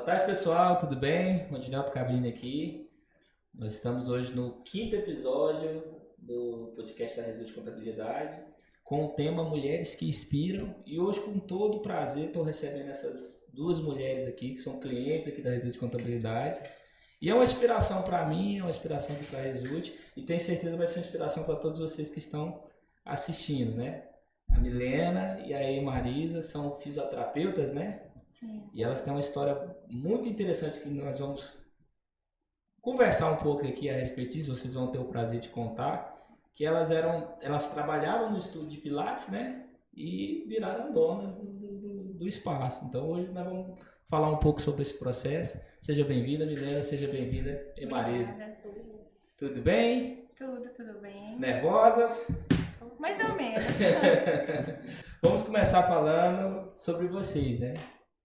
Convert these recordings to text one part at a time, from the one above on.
Boa tarde, pessoal, tudo bem? Rodinaldo Cabrini aqui. Nós estamos hoje no quinto episódio do podcast da Result Contabilidade, com o tema Mulheres que Inspiram. E hoje, com todo prazer, estou recebendo essas duas mulheres aqui, que são clientes aqui da Result Contabilidade. E é uma inspiração para mim, é uma inspiração aqui para a Result, e tenho certeza vai ser uma inspiração para todos vocês que estão assistindo, né? A Milena e a Marisa são fisioterapeutas, né? Sim. E elas têm uma história muito interessante que nós vamos conversar um pouco aqui a respeito disso, vocês vão ter o prazer de contar, que elas trabalhavam no estúdio de Pilates, né? E viraram donas do espaço. Então hoje nós vamos falar um pouco sobre esse processo. Seja bem-vinda, Milena, seja bem-vinda, Marisa. Obrigada. Tudo bem? Tudo bem. Nervosas? Mais ou menos. Vamos começar falando sobre vocês, né?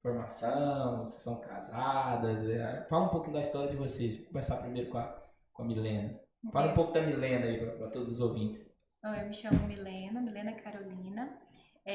Formação, vocês são casadas. Fala um pouco da história de vocês. Vou começar primeiro com a Milena. Fala um pouco da Milena aí para todos os ouvintes. Eu me chamo Milena Carolina.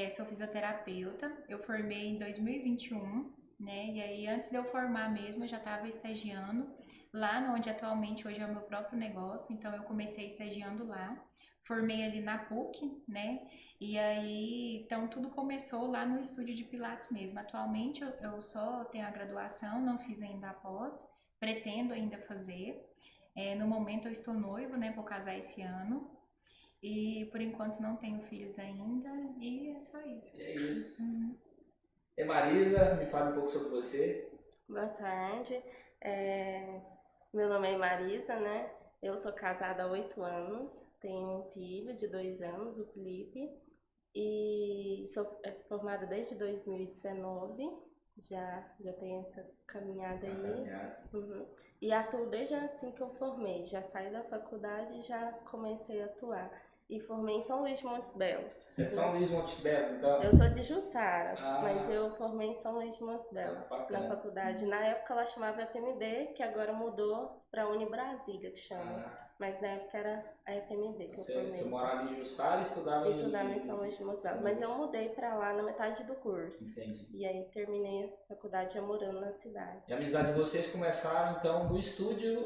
Sou fisioterapeuta. Eu formei em 2021, né? E aí, antes de eu formar mesmo, eu já estava estagiando lá onde atualmente hoje é o meu próprio negócio. Então, eu comecei estagiando lá. Formei ali na PUC, né? E aí, então tudo começou lá no estúdio de Pilates mesmo. Atualmente eu só tenho a graduação, não fiz ainda a pós, pretendo ainda fazer. No momento eu estou noiva, né? Vou casar esse ano. E por enquanto não tenho filhos ainda. E é só isso. É isso. Uhum. Marisa, me fala um pouco sobre você. Boa tarde. Meu nome é Marisa, né? Eu sou casada há 8 anos, tenho um filho de 2 anos, o Felipe, e sou formada desde 2019, já tenho essa caminhada aí. Uhum. E atuo desde assim que eu formei, já saí da faculdade e já comecei a atuar. E formei em São Luís de Montes Belos. Você é de São Luís de Montes Belos, então? Eu sou de Jussara, mas eu formei em São Luís de Montes Belos, na faculdade. Na época ela chamava FMB, que agora mudou para Uni Brasília, que chama. Mas na época era a FMB que eu formei. Você morava ali em Jussara e estudava em São Luís de Montes Belos. Mas eu mudei para lá na metade do curso. Entendi. E aí terminei a faculdade já morando na cidade. E a amizade de vocês começaram então no estúdio?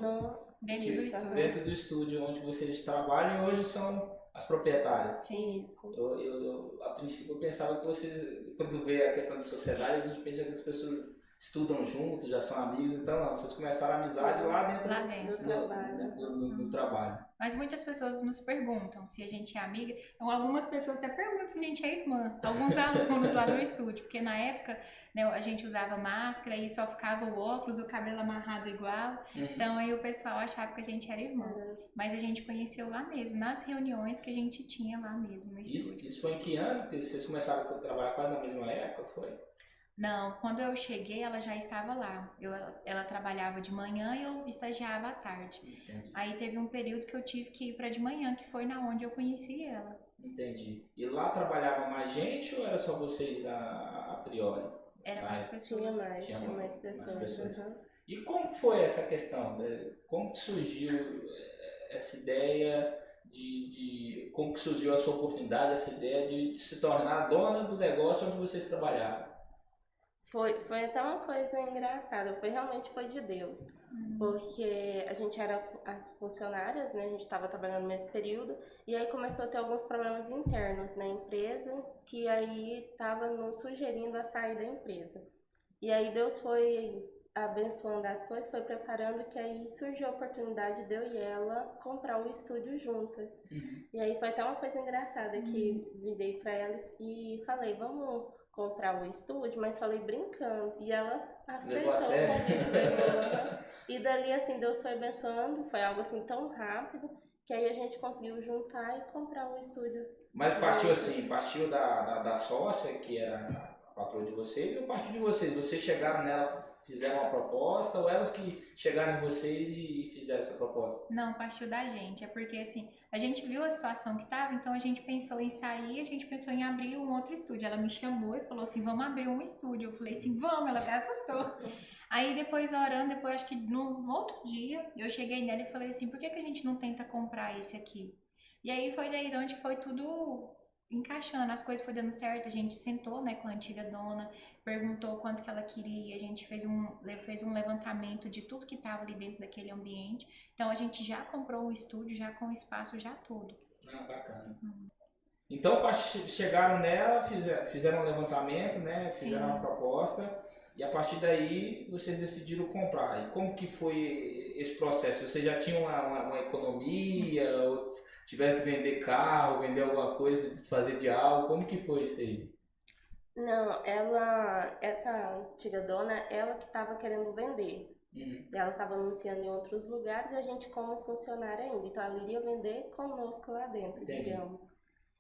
Dentro do estúdio onde vocês trabalham e hoje são as proprietárias. Sim, isso. A princípio eu pensava que vocês, quando vê a questão de sociedade, a gente pensa que as pessoas estudam juntos, já são amigos, então não, vocês começaram a amizade lá dentro do trabalho. Mas muitas pessoas nos perguntam se a gente é amiga. Então, algumas pessoas até perguntam se a gente é irmã. Alguns alunos lá do estúdio. Porque na época, né, a gente usava máscara e só ficava o óculos, o cabelo amarrado igual. Então aí o pessoal achava que a gente era irmã. Mas a gente conheceu lá mesmo, nas reuniões que a gente tinha lá mesmo no estúdio. Isso foi em que ano? Porque vocês começaram a trabalhar quase na mesma época, foi? Não, quando eu cheguei, ela já estava lá. Ela trabalhava de manhã e eu estagiava à tarde. Entendi. Aí teve um período que eu tive que ir para de manhã, que foi na onde eu conheci ela. Entendi. E lá trabalhava mais gente ou era só vocês a priori? Era mais pessoas. Tinha mais pessoas. Uhum. E como foi essa questão? Como que surgiu essa ideia como que surgiu a sua oportunidade, essa ideia de se tornar dona do negócio onde vocês trabalhavam? Foi até uma coisa engraçada, realmente foi de Deus, porque a gente era as funcionárias, né, a gente estava trabalhando no mesmo período, e aí começou a ter alguns problemas internos na empresa, que aí estava nos sugerindo a sair da empresa. E aí Deus foi abençoando as coisas, foi preparando, que aí surgiu a oportunidade de eu e ela comprar o estúdio juntas. E aí foi até uma coisa engraçada, que virei para ela e falei, vamos comprar o estúdio, mas falei brincando, e ela aceitou o convite, levou. E dali assim, Deus foi abençoando, foi algo assim tão rápido, que aí a gente conseguiu juntar e comprar o estúdio. Mas partiu da sócia, que era a patroa de vocês, ou partiu de vocês? Vocês chegaram nela, fizeram uma proposta, ou elas que chegaram em vocês e fizeram essa proposta? Não, partiu da gente. É porque, assim, a gente viu a situação que estava, então a gente pensou em sair, a gente pensou em abrir um outro estúdio. Ela me chamou e falou assim, vamos abrir um estúdio. Eu falei assim, vamos, ela se assustou. Aí depois, orando, acho que no outro dia, eu cheguei nela e falei assim, por que a gente não tenta comprar esse aqui? E aí foi daí de onde foi tudo encaixando, as coisas foi dando certo, a gente sentou, né, com a antiga dona, perguntou quanto que ela queria, a gente fez um levantamento de tudo que estava ali dentro daquele ambiente. Então a gente já comprou um estúdio, já com espaço, já tudo. Ah, bacana. Então, chegaram nela, fizeram um levantamento, né? Fizeram uma Sim. proposta e a partir daí vocês decidiram comprar. E como que foi esse processo? Vocês já tinham uma economia, ou tiveram que vender carro, vender alguma coisa, desfazer de algo? Como que foi isso aí? Não, essa antiga dona, ela que estava querendo vender. Uhum, Ela estava anunciando em outros lugares e a gente como funcionária ainda. Então ela iria vender conosco lá dentro, entendi. digamos.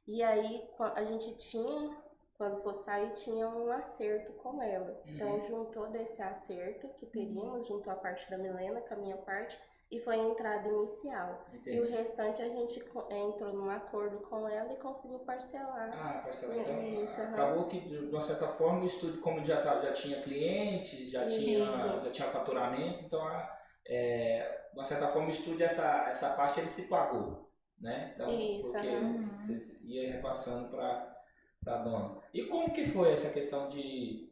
E aí a gente tinha, quando for sair, tinha um acerto com ela. Então Uhum, juntou desse acerto que teríamos, juntou a parte da Milena com a minha parte, e foi a entrada inicial. E o entendi. restante a gente entrou num acordo com ela e conseguiu parcelar. Ah, parcela. Então, Isso, aham. acabou que, de uma certa forma, o estúdio, como já tinha clientes, Isso, já tinha faturamento, então, de uma certa forma, o estúdio, essa parte, ele se pagou, né? Então, isso, porque aham. Uhum. vocês iam repassando para a dona. E como que foi essa questão de,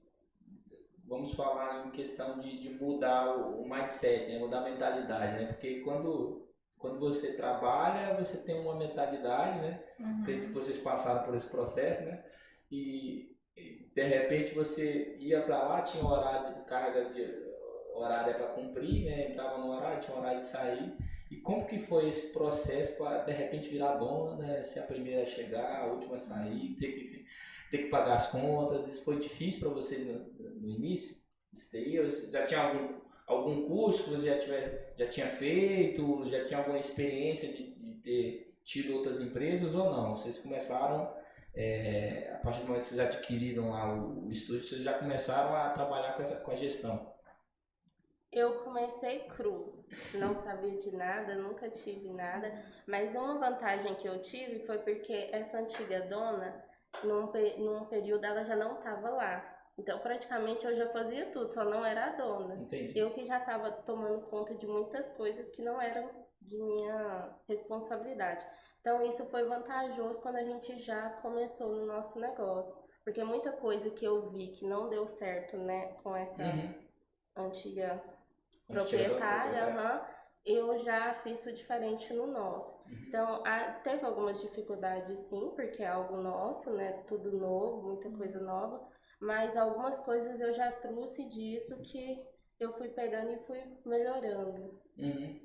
vamos falar em questão de mudar o mindset, né? Mudar a mentalidade, né? Porque quando você trabalha, você tem uma mentalidade, né? Acredito que Uhum. vocês passaram por esse processo, né? E de repente você ia para lá, tinha um horário de carga de horária para cumprir, né? Entrava no horário, tinha um horário de sair. E como que foi esse processo para de repente virar dona, né? Ser a primeira a chegar, a última a sair, ter que pagar as contas? Isso foi difícil para vocês no início? Isso daí, ou você já tinha algum curso que você já tinha feito, já tinha alguma experiência de ter tido outras empresas ou não? Vocês começaram, a partir do momento que vocês adquiriram lá o estúdio, vocês já começaram a trabalhar com a gestão? Eu comecei cru, não sabia de nada, nunca tive nada, mas uma vantagem que eu tive foi porque essa antiga dona, num período, ela já não estava lá. Então, praticamente, eu já fazia tudo, só não era a dona. Entendi. Eu que já estava tomando conta de muitas coisas que não eram de minha responsabilidade. Então, isso foi vantajoso quando a gente já começou no nosso negócio. Porque muita coisa que eu vi que não deu certo, né, com essa Uhum. antiga Quando chega do proprietária, proprietário. aham, eu já fiz o diferente no nosso. Uhum. Então, teve algumas dificuldades sim, porque é algo nosso, né? Tudo novo, muita coisa nova, mas algumas coisas eu já trouxe disso que eu fui pegando e fui melhorando. Uhum.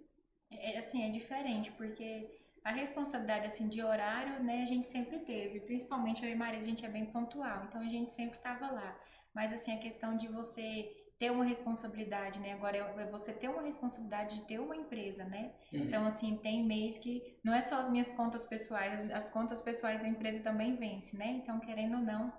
Assim, é diferente, porque a responsabilidade, assim, de horário, né, a gente sempre teve. Principalmente eu e Maria, a gente é bem pontual, então a gente sempre tava lá. Mas, assim, a questão de você ter uma responsabilidade, né, agora é você ter uma responsabilidade de ter uma empresa, né? Uhum. Então, assim, tem mês que não é só as minhas contas pessoais, as contas pessoais da empresa também vencem, né? Então, querendo ou não,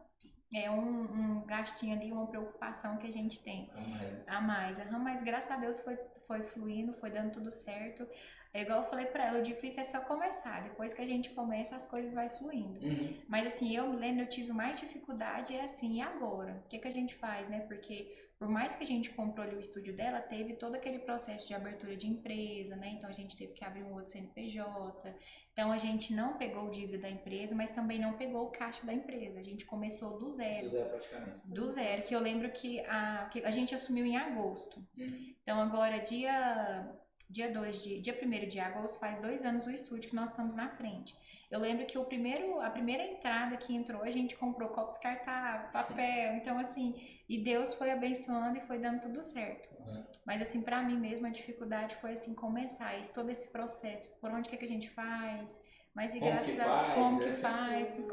é um gastinho ali, uma preocupação que a gente tem A mais. a mais. Aham, mas graças a Deus foi fluindo, foi dando tudo certo. É igual eu falei pra ela, o difícil é só começar. Depois que a gente começa, as coisas vai fluindo. Uhum. Mas assim, eu me lembro, eu tive mais dificuldade, é assim, e agora? O que a gente faz, né? Porque por mais que a gente comprou ali o estúdio dela, teve todo aquele processo de abertura de empresa, né? Então a gente teve que abrir um outro CNPJ. Então a gente não pegou o dívida da empresa, mas também não pegou o caixa da empresa. A gente começou do Do zero. zero praticamente. Do zero, que eu lembro que a gente assumiu em agosto. Uhum. Então agora dia 1º de agosto faz 2 anos o estúdio que nós estamos na frente. Eu lembro que a primeira entrada que entrou, a gente comprou copo descartável, papel, então assim, e Deus foi abençoando e foi dando tudo certo. Uhum. Mas assim, pra mim mesmo a dificuldade foi assim começar todo esse processo, por onde que a gente faz, mas e Como que graças a faz, como que faz,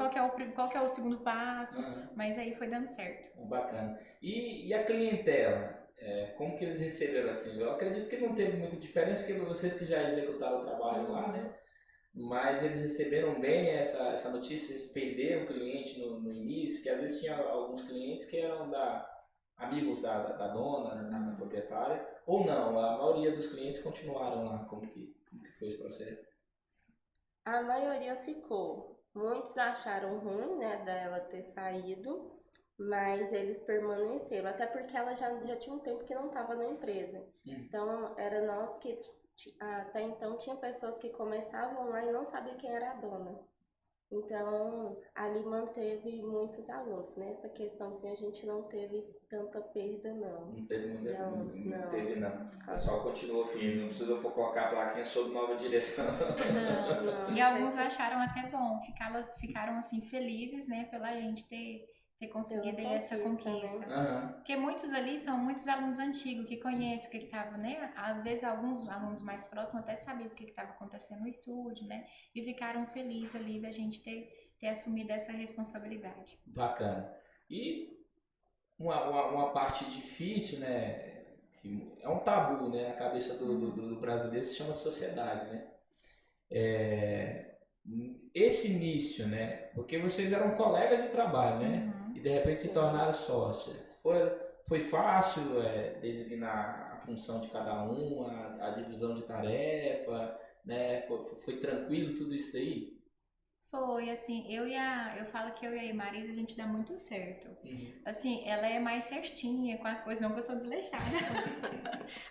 qual que é o segundo passo, Uhum. mas aí foi dando certo. Bacana. E a clientela? Como que eles receberam assim? Eu acredito que não teve muita diferença, porque vocês que já executaram o trabalho lá, né? Uhum. Mas eles receberam bem essa notícia, eles perderam cliente no início, que às vezes tinha alguns clientes que eram amigos da dona, né, da Uhum. proprietária, ou não, a maioria dos clientes continuaram lá. Como que foi esse processo? A maioria ficou. Muitos acharam ruim, né, dela ter saído, mas eles permaneceram, até porque ela já tinha um tempo que não estava na empresa. Hum. Então, era nós que até então tinha pessoas que começavam lá e não sabiam quem era a dona. Então, ali manteve muitos alunos. Nessa questão, assim, a gente não teve tanta perda, não. Não teve muita, Não, não teve, não. por O causa- pessoal continuou firme, não precisou colocar a plaquinha sob nova direção. Não. Não, E alguns acharam até bom, ficaram assim felizes, né, pela gente ter conseguido Pela aí essa conquista, conquista. Aham. Porque muitos ali são muitos alunos antigos que conhecem o que estava, né? Às vezes alguns alunos mais próximos até sabiam o que estava acontecendo no estúdio, né? E ficaram felizes ali da gente ter assumido essa responsabilidade. Bacana. E uma parte difícil, né? Que é um tabu, né? Na cabeça do brasileiro se chama sociedade, né? Esse início, né? Porque vocês eram colegas de trabalho, né? Uhum. E de repente se Sim. tornaram sócios. Foi fácil designar a função de cada um, a divisão de tarefa, né? Foi tranquilo tudo isso daí? Foi, assim, eu falo que eu e a Marisa, a gente dá muito certo. Assim, ela é mais certinha com as coisas, não que eu sou desleixada.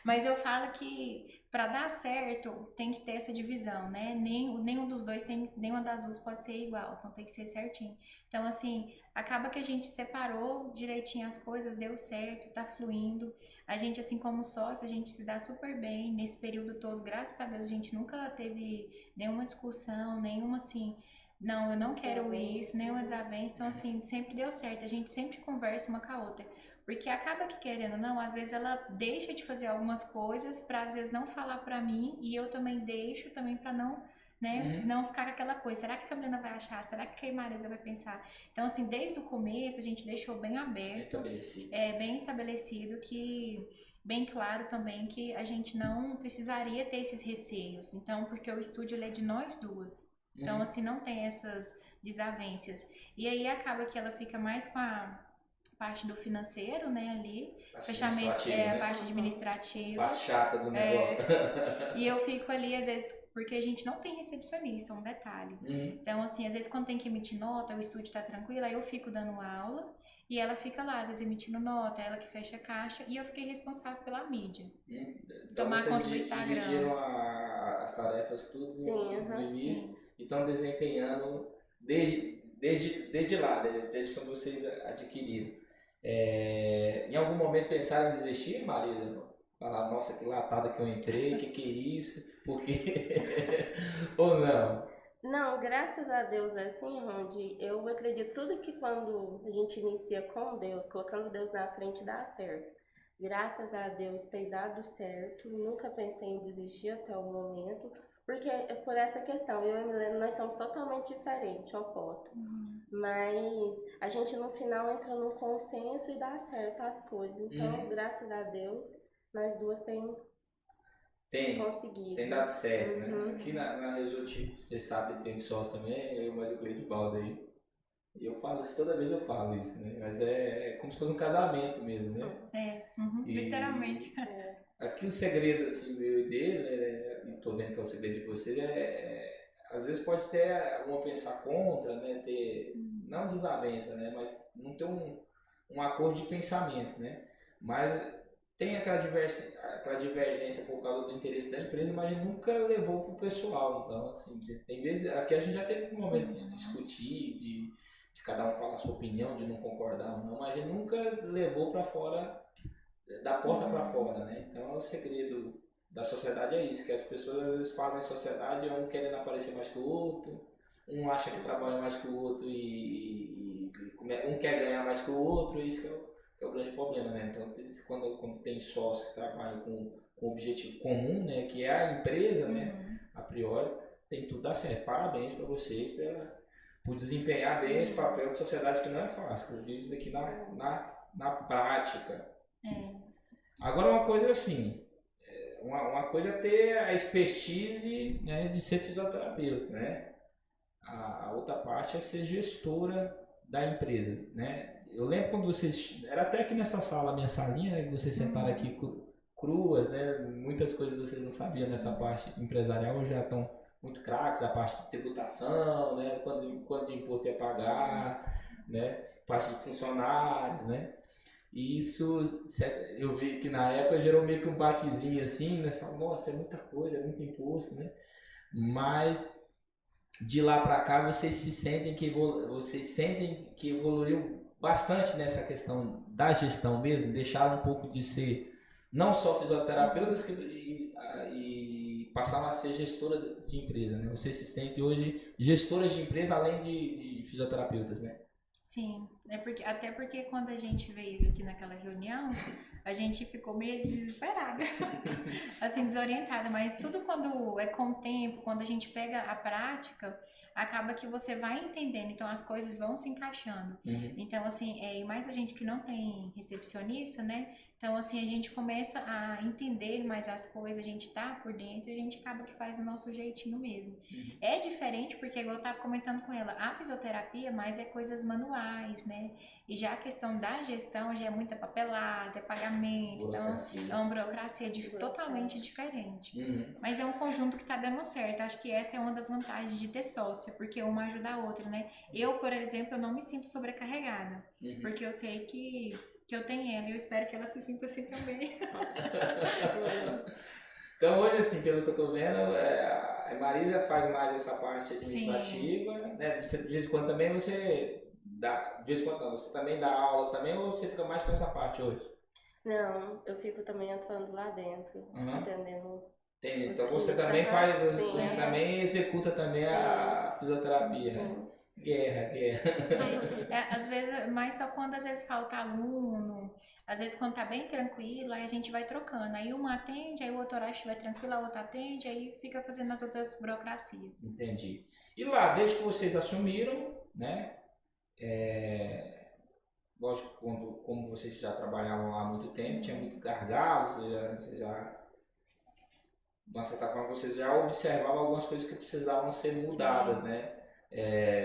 Mas eu falo que para dar certo tem que ter essa divisão, né? Nenhum dos dois nenhuma das duas pode ser igual, então tem que ser certinho. Então, assim, acaba que a gente separou direitinho as coisas, deu certo, tá fluindo. A gente, assim, como sócio, a gente se dá super bem nesse período todo, graças a Deus, a gente nunca teve nenhuma discussão, nenhuma assim. Não, eu não quero isso, nenhuma desavença. Então, assim, sempre deu certo. A gente sempre conversa uma com a outra. Porque acaba que, querendo ou não, às vezes ela deixa de fazer algumas coisas pra, às vezes, não falar pra mim. E eu também deixo também pra não, né, não ficar com aquela coisa. Será que a Carolina vai achar? Será que a Marisa vai pensar? Então, assim, desde o começo, a gente deixou bem aberto. Estabelecido. Bem estabelecido que... Bem claro também que a gente não precisaria ter esses receios. Então, porque o estúdio ele é de nós duas. Então, assim, não tem essas desavenças. E aí acaba que ela fica mais com a parte do financeiro, né, ali. Fechamento, Administrativo, a né? parte administrativa. Parte chata do negócio. E eu fico ali, às vezes, porque a gente não tem recepcionista, um detalhe. Então, assim, às vezes quando tem que emitir nota, o estúdio tá tranquilo, aí eu fico dando aula e ela fica lá, às vezes emitindo nota, ela que fecha a caixa e eu fiquei responsável pela mídia. Então Tomar vocês conta do Instagram. dividiram as tarefas tudo Sim, no início Sim. e estão desempenhando desde lá, desde quando vocês adquiriram. Em algum momento pensaram em desistir, Marisa? Falar, nossa, que latada que eu entrei, que é isso? Porque... Ou não? Não, graças a Deus é assim, Rondi. Eu acredito tudo que quando a gente inicia com Deus, colocando Deus na frente, dá certo. Graças a Deus tem dado certo. Nunca pensei em desistir até o momento. Porque é por essa questão, eu e a Milena, nós somos totalmente diferentes, opostos. Mas a gente no final entra num consenso e dá certo as coisas. Então, graças a Deus, nós duas temos conseguido. Tem dado certo, né? Aqui na Result, vocês sabem, tem sócio também, eu mais o Cleidivaldo aí. E eu falo isso, toda vez eu falo isso, né? Mas é como se fosse um casamento mesmo, né? Literalmente. Aqui o segredo, assim, meu e dele, né? E tô vendo que é o segredo de vocês, às vezes pode ter uma pensar contra, né? Ter, não desavença, né? Mas não ter um acordo de pensamentos, né? Mas tem aquela divergência por causa do interesse da empresa, mas a gente nunca levou pro pessoal. Então, assim, tem vezes, aqui a gente já teve um momento de discutir, de cada um falar a sua opinião, de não concordar ou não, mas a gente nunca levou para fora, da porta para fora, né? Então, o segredo da sociedade é isso, que as pessoas às vezes fazem sociedade, um querendo aparecer mais que o outro, um acha que trabalha mais que o outro e um quer ganhar mais que o outro, e isso que é o grande problema, né? Então, quando tem sócio que trabalha com um objetivo comum, né, que é a empresa, né, a priori, tem tudo dar certo. Parabéns para vocês por desempenhar bem esse papel de sociedade que não é fácil, eu digo isso daqui na prática. Agora, uma coisa assim, uma coisa é ter a expertise, né, de ser fisioterapeuta, né? A outra parte é ser gestora da empresa, né? Eu lembro quando vocês, era até aqui nessa sala, minha salinha, né, que vocês sentaram aqui cruas, né? Muitas coisas vocês não sabiam nessa parte empresarial, hoje já estão muito craques, a parte de tributação, né? Quanto de imposto ia pagar, né? Parte de funcionários, né? E isso, eu vi que na época gerou meio que um baquezinho assim, né? Você fala, nossa, é muita coisa, é muito imposto, né? Mas de lá para cá vocês sentem que evoluiu bastante nessa questão da gestão mesmo, deixaram um pouco de ser não só fisioterapeutas e passaram a ser gestora de empresa, né? Vocês se sentem hoje gestoras de empresa além de fisioterapeutas, né? Sim, até porque quando a gente veio aqui naquela reunião, a gente ficou meio desesperada, assim, desorientada, mas tudo quando é com o tempo, quando a gente pega a prática, acaba que você vai entendendo, então as coisas vão se encaixando. Uhum. Então, assim, e mais a gente que não tem recepcionista, né? Então, assim, a gente começa a entender mais as coisas, a gente tá por dentro e a gente acaba que faz o nosso jeitinho mesmo. Uhum. É diferente porque, igual eu tava comentando com ela, a fisioterapia mais é coisas manuais, né? E já a questão da gestão já é muita papelada, é pagamento, Burocracia. então é uma burocracia totalmente diferente. Uhum. Mas é um conjunto que tá dando certo. Acho que essa é uma das vantagens de ter sócia, porque uma ajuda a outra, né? Eu, por exemplo, eu não me sinto sobrecarregada, Uhum. porque eu sei que eu tenho ela e eu espero que ela se sinta assim também. Então hoje, assim, pelo que eu tô vendo, a Marisa faz mais essa parte administrativa, né? Você, de vez em quando também você dá, de vez em quando não, você também dá aulas também ou você fica mais com essa parte hoje? Não, eu fico também atuando lá dentro, Uhum. atendendo. Entendi. Então você Isso, também aham. faz, Sim, você aham. também executa também a fisioterapia, né? Sim. Guerra. Às vezes, mas só quando às vezes falta aluno, às vezes quando tá bem tranquilo, aí a gente vai trocando. Aí uma atende, aí o outro horário estiver tranquilo, a outra atende, aí fica fazendo as outras burocracias. Entendi. E lá, desde que vocês assumiram, né? Lógico, como vocês já trabalhavam lá há muito tempo, tinha muito gargalo, você já, de uma certa forma, vocês já observavam algumas coisas que precisavam ser mudadas, né?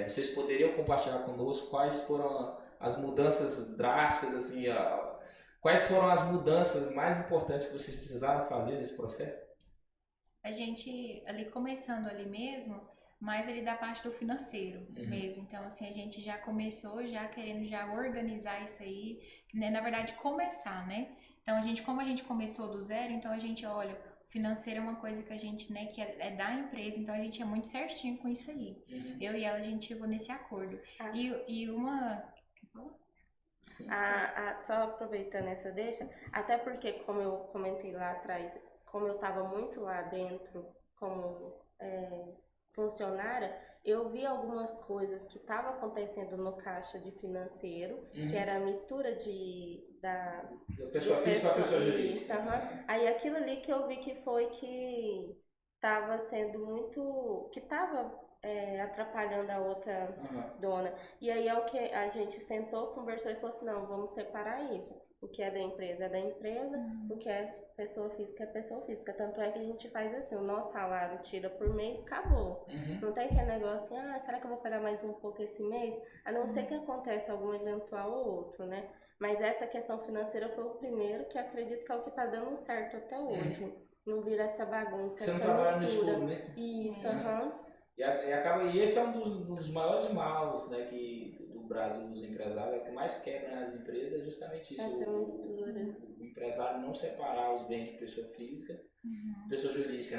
Vocês poderiam compartilhar conosco quais foram as mudanças drásticas, assim, quais foram as mudanças mais importantes que vocês precisaram fazer nesse processo? A gente, ali começando ali mesmo, mais ali da parte do financeiro mesmo. Então, assim, a gente já começou já querendo já organizar isso aí, né? Na verdade, começar, né? Então, como a gente começou do zero, então a gente, olha, o financeiro é uma coisa que a gente, né, que é da empresa, então a gente é muito certinho com isso aí. Eu e ela, a gente chegou nesse acordo. E uma... Só aproveitando essa deixa, até porque, como eu comentei lá atrás, como eu estava muito lá dentro como funcionária, eu vi algumas coisas que estavam acontecendo no caixa de financeiro, que era a mistura da pessoa física com a pessoa jurídica. Aí aquilo ali que eu vi que foi que estava sendo muito, que estava atrapalhando a outra dona. E aí é o que a gente sentou, conversou e falou assim, não, vamos separar isso. O que é da empresa, o que é pessoa física é pessoa física. Tanto é que a gente faz assim, o nosso salário tira por mês, acabou. Não tem aquele negócio assim, será que eu vou pegar mais um pouco esse mês? A não ser que aconteça algum eventual ou outro, né? Mas essa questão financeira foi o primeiro que acredito que é o que tá dando certo até hoje. Não vira essa bagunça, você essa não trabalha mistura. no escuro, né? Isso, E esse é um dos maiores males, né, do Brasil dos empresários, é o que mais quebra as empresas, é justamente isso. Essa mistura. O empresário não separar os bens de pessoa física, pessoa jurídica,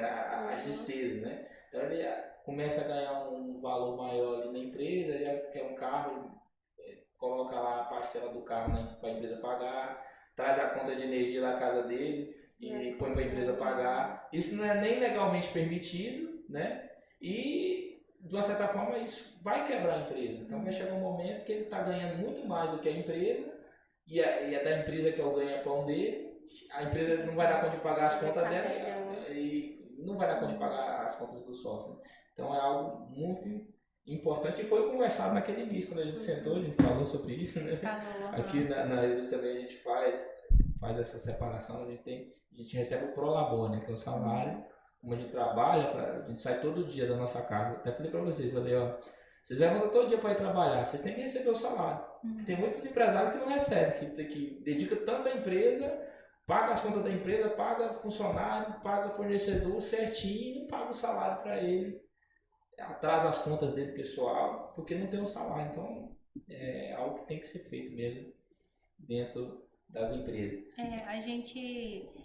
as despesas, né? Então ele começa a ganhar um valor maior ali na empresa, já quer um carro, coloca lá a parcela do carro para a empresa pagar, traz a conta de energia da casa dele e põe para a empresa pagar. Isso não é nem legalmente permitido, né? E, de uma certa forma, isso vai quebrar a empresa. Então, vai chegar um momento que ele está ganhando muito mais do que a empresa, e é da empresa que é o ganha-pão dele, a empresa não vai dar conta de pagar as contas dela e não vai dar conta de pagar as contas do sócio. Né? Então, é algo muito importante e foi conversado naquele início, quando a gente sentou, a gente falou sobre isso. Né? Aqui na Exo também a gente faz essa separação, a gente recebe o prolabor, né, que é o salário. Como a gente trabalha, a gente sai todo dia da nossa casa. Até falei pra vocês, vocês levantam todo dia para ir trabalhar, vocês têm que receber o salário. Tem muitos empresários que não recebem, que dedica tanto à empresa, paga as contas da empresa, paga funcionário, paga fornecedor certinho e não paga o salário para ele. Atrasa as contas dele pessoal, porque não tem um salário. Então, é algo que tem que ser feito mesmo dentro das empresas. A gente,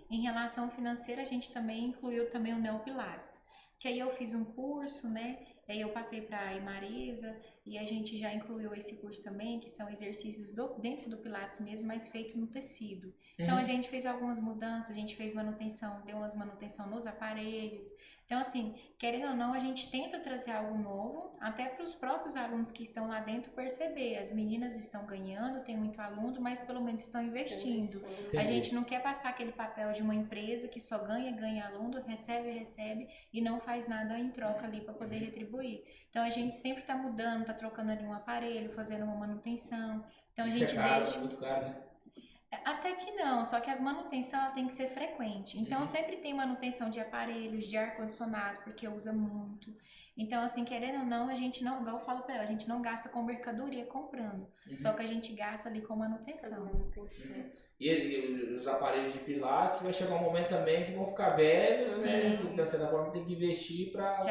em relação financeira, a gente também incluiu também o Neopilates, que aí eu fiz um curso, né, E aí eu passei para a Marisa e a gente já incluiu esse curso também, que são exercícios dentro do Pilates mesmo, mas feito no tecido. Então a gente fez algumas mudanças, a gente fez manutenção, deu umas manutenção nos aparelhos. Então, assim, querendo ou não, a gente tenta trazer algo novo, até para os próprios alunos que estão lá dentro perceber. As meninas estão ganhando, tem muito aluno, mas pelo menos estão investindo. A gente não quer passar aquele papel de uma empresa que só ganha aluno, recebe e não faz nada em troca ali para poder retribuir. Então, a gente sempre está mudando, está trocando ali um aparelho, fazendo uma manutenção. Então, a gente deixa... muito caro, né? Até que não, só que as manutenção ela tem que ser frequente. Então sempre tem manutenção de aparelhos, de ar-condicionado, porque usa muito. Então, assim, querendo ou não, a gente não, igual eu falo pra ela, a gente não gasta com mercadoria comprando. Só que a gente gasta ali com manutenção. E os aparelhos de Pilates, vai chegar um momento também que vão ficar velhos, né? Então, de certa forma, tem que investir para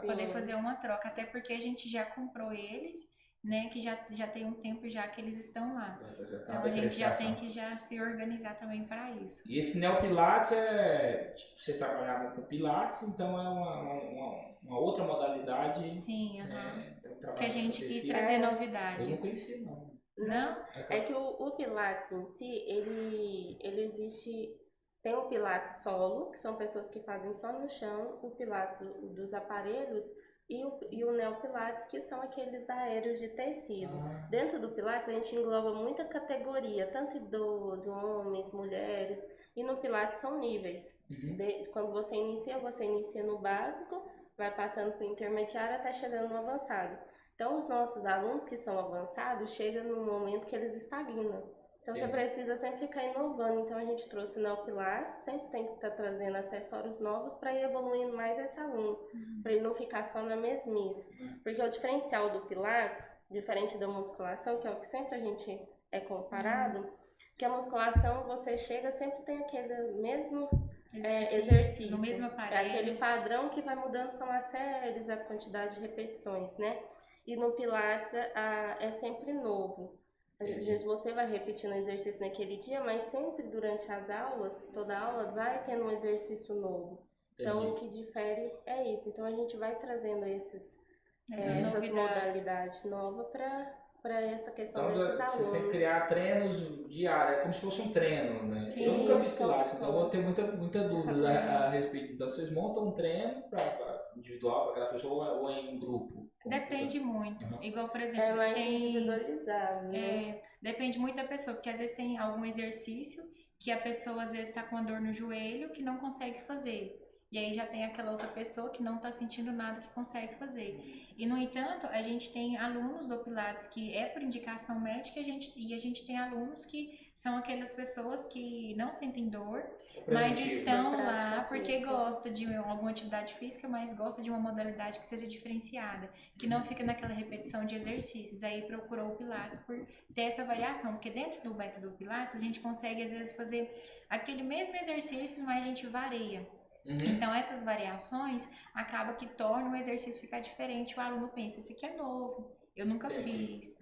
poder fazer uma troca. Até porque a gente já comprou eles, né, que já tem um tempo já que eles estão lá. Então a gente já tem que já se organizar também para isso. E esse Neopilates tipo, vocês trabalhavam com Pilates, então é uma outra modalidade. Sim, né, que a gente quis trazer novidade. Eu não conhecia, não. Não? É que o Pilates em si, ele existe... Tem o Pilates solo, que são pessoas que fazem só no chão, o Pilates dos aparelhos, e o Neopilates, que são aqueles aéreos de tecido. Dentro do Pilates a gente engloba muita categoria, tanto idosos, homens, mulheres, e no Pilates são níveis. Quando você inicia no básico, vai passando para o intermediário até chegando no avançado. Então os nossos alunos que são avançados chegam num momento que eles estagnam. Então você precisa sempre ficar inovando. Então a gente trouxe o Neopilates, sempre tem que estar trazendo acessórios novos para ir evoluindo mais esse aluno, para ele não ficar só na mesmice. Porque o diferencial do Pilates, diferente da musculação, que é o que sempre a gente é comparado, que a musculação você chega, sempre tem aquele mesmo exercício. No mesmo aparelho. É aquele padrão que vai mudando, são as séries, a quantidade de repetições, né? E no Pilates é sempre novo. Às vezes você vai repetindo o exercício naquele dia, mas sempre durante as aulas, toda aula vai tendo um exercício novo. Então o que difere é isso. Então a gente vai trazendo essas modalidades novas para essa questão desses alunos. Vocês têm que criar treinos diários, é como se fosse um treino, né? Sim, eu nunca fiz Pilates, então vou ter muita dúvida a respeito. Então vocês montam um treino individual para cada pessoa ou é em grupo? Depende muito. Igual, por exemplo, é mais individualizado, né? Depende muito da pessoa, porque às vezes tem algum exercício que a pessoa às vezes está com a dor no joelho que não consegue fazer. E aí já tem aquela outra pessoa que não está sentindo nada que consegue fazer. E, no entanto, a gente tem alunos do Pilates que é por indicação médica e a gente tem alunos que são aquelas pessoas que não sentem dor, mas estão lá porque gostam de alguma atividade física, mas gostam de uma modalidade que seja diferenciada, que não fica naquela repetição de exercícios. Aí procurou o Pilates por ter essa variação, porque dentro do método do Pilates a gente consegue às vezes fazer aquele mesmo exercício, mas a gente varia. Então essas variações acaba que tornam o exercício ficar diferente. O aluno pensa, esse aqui é novo, eu nunca fiz.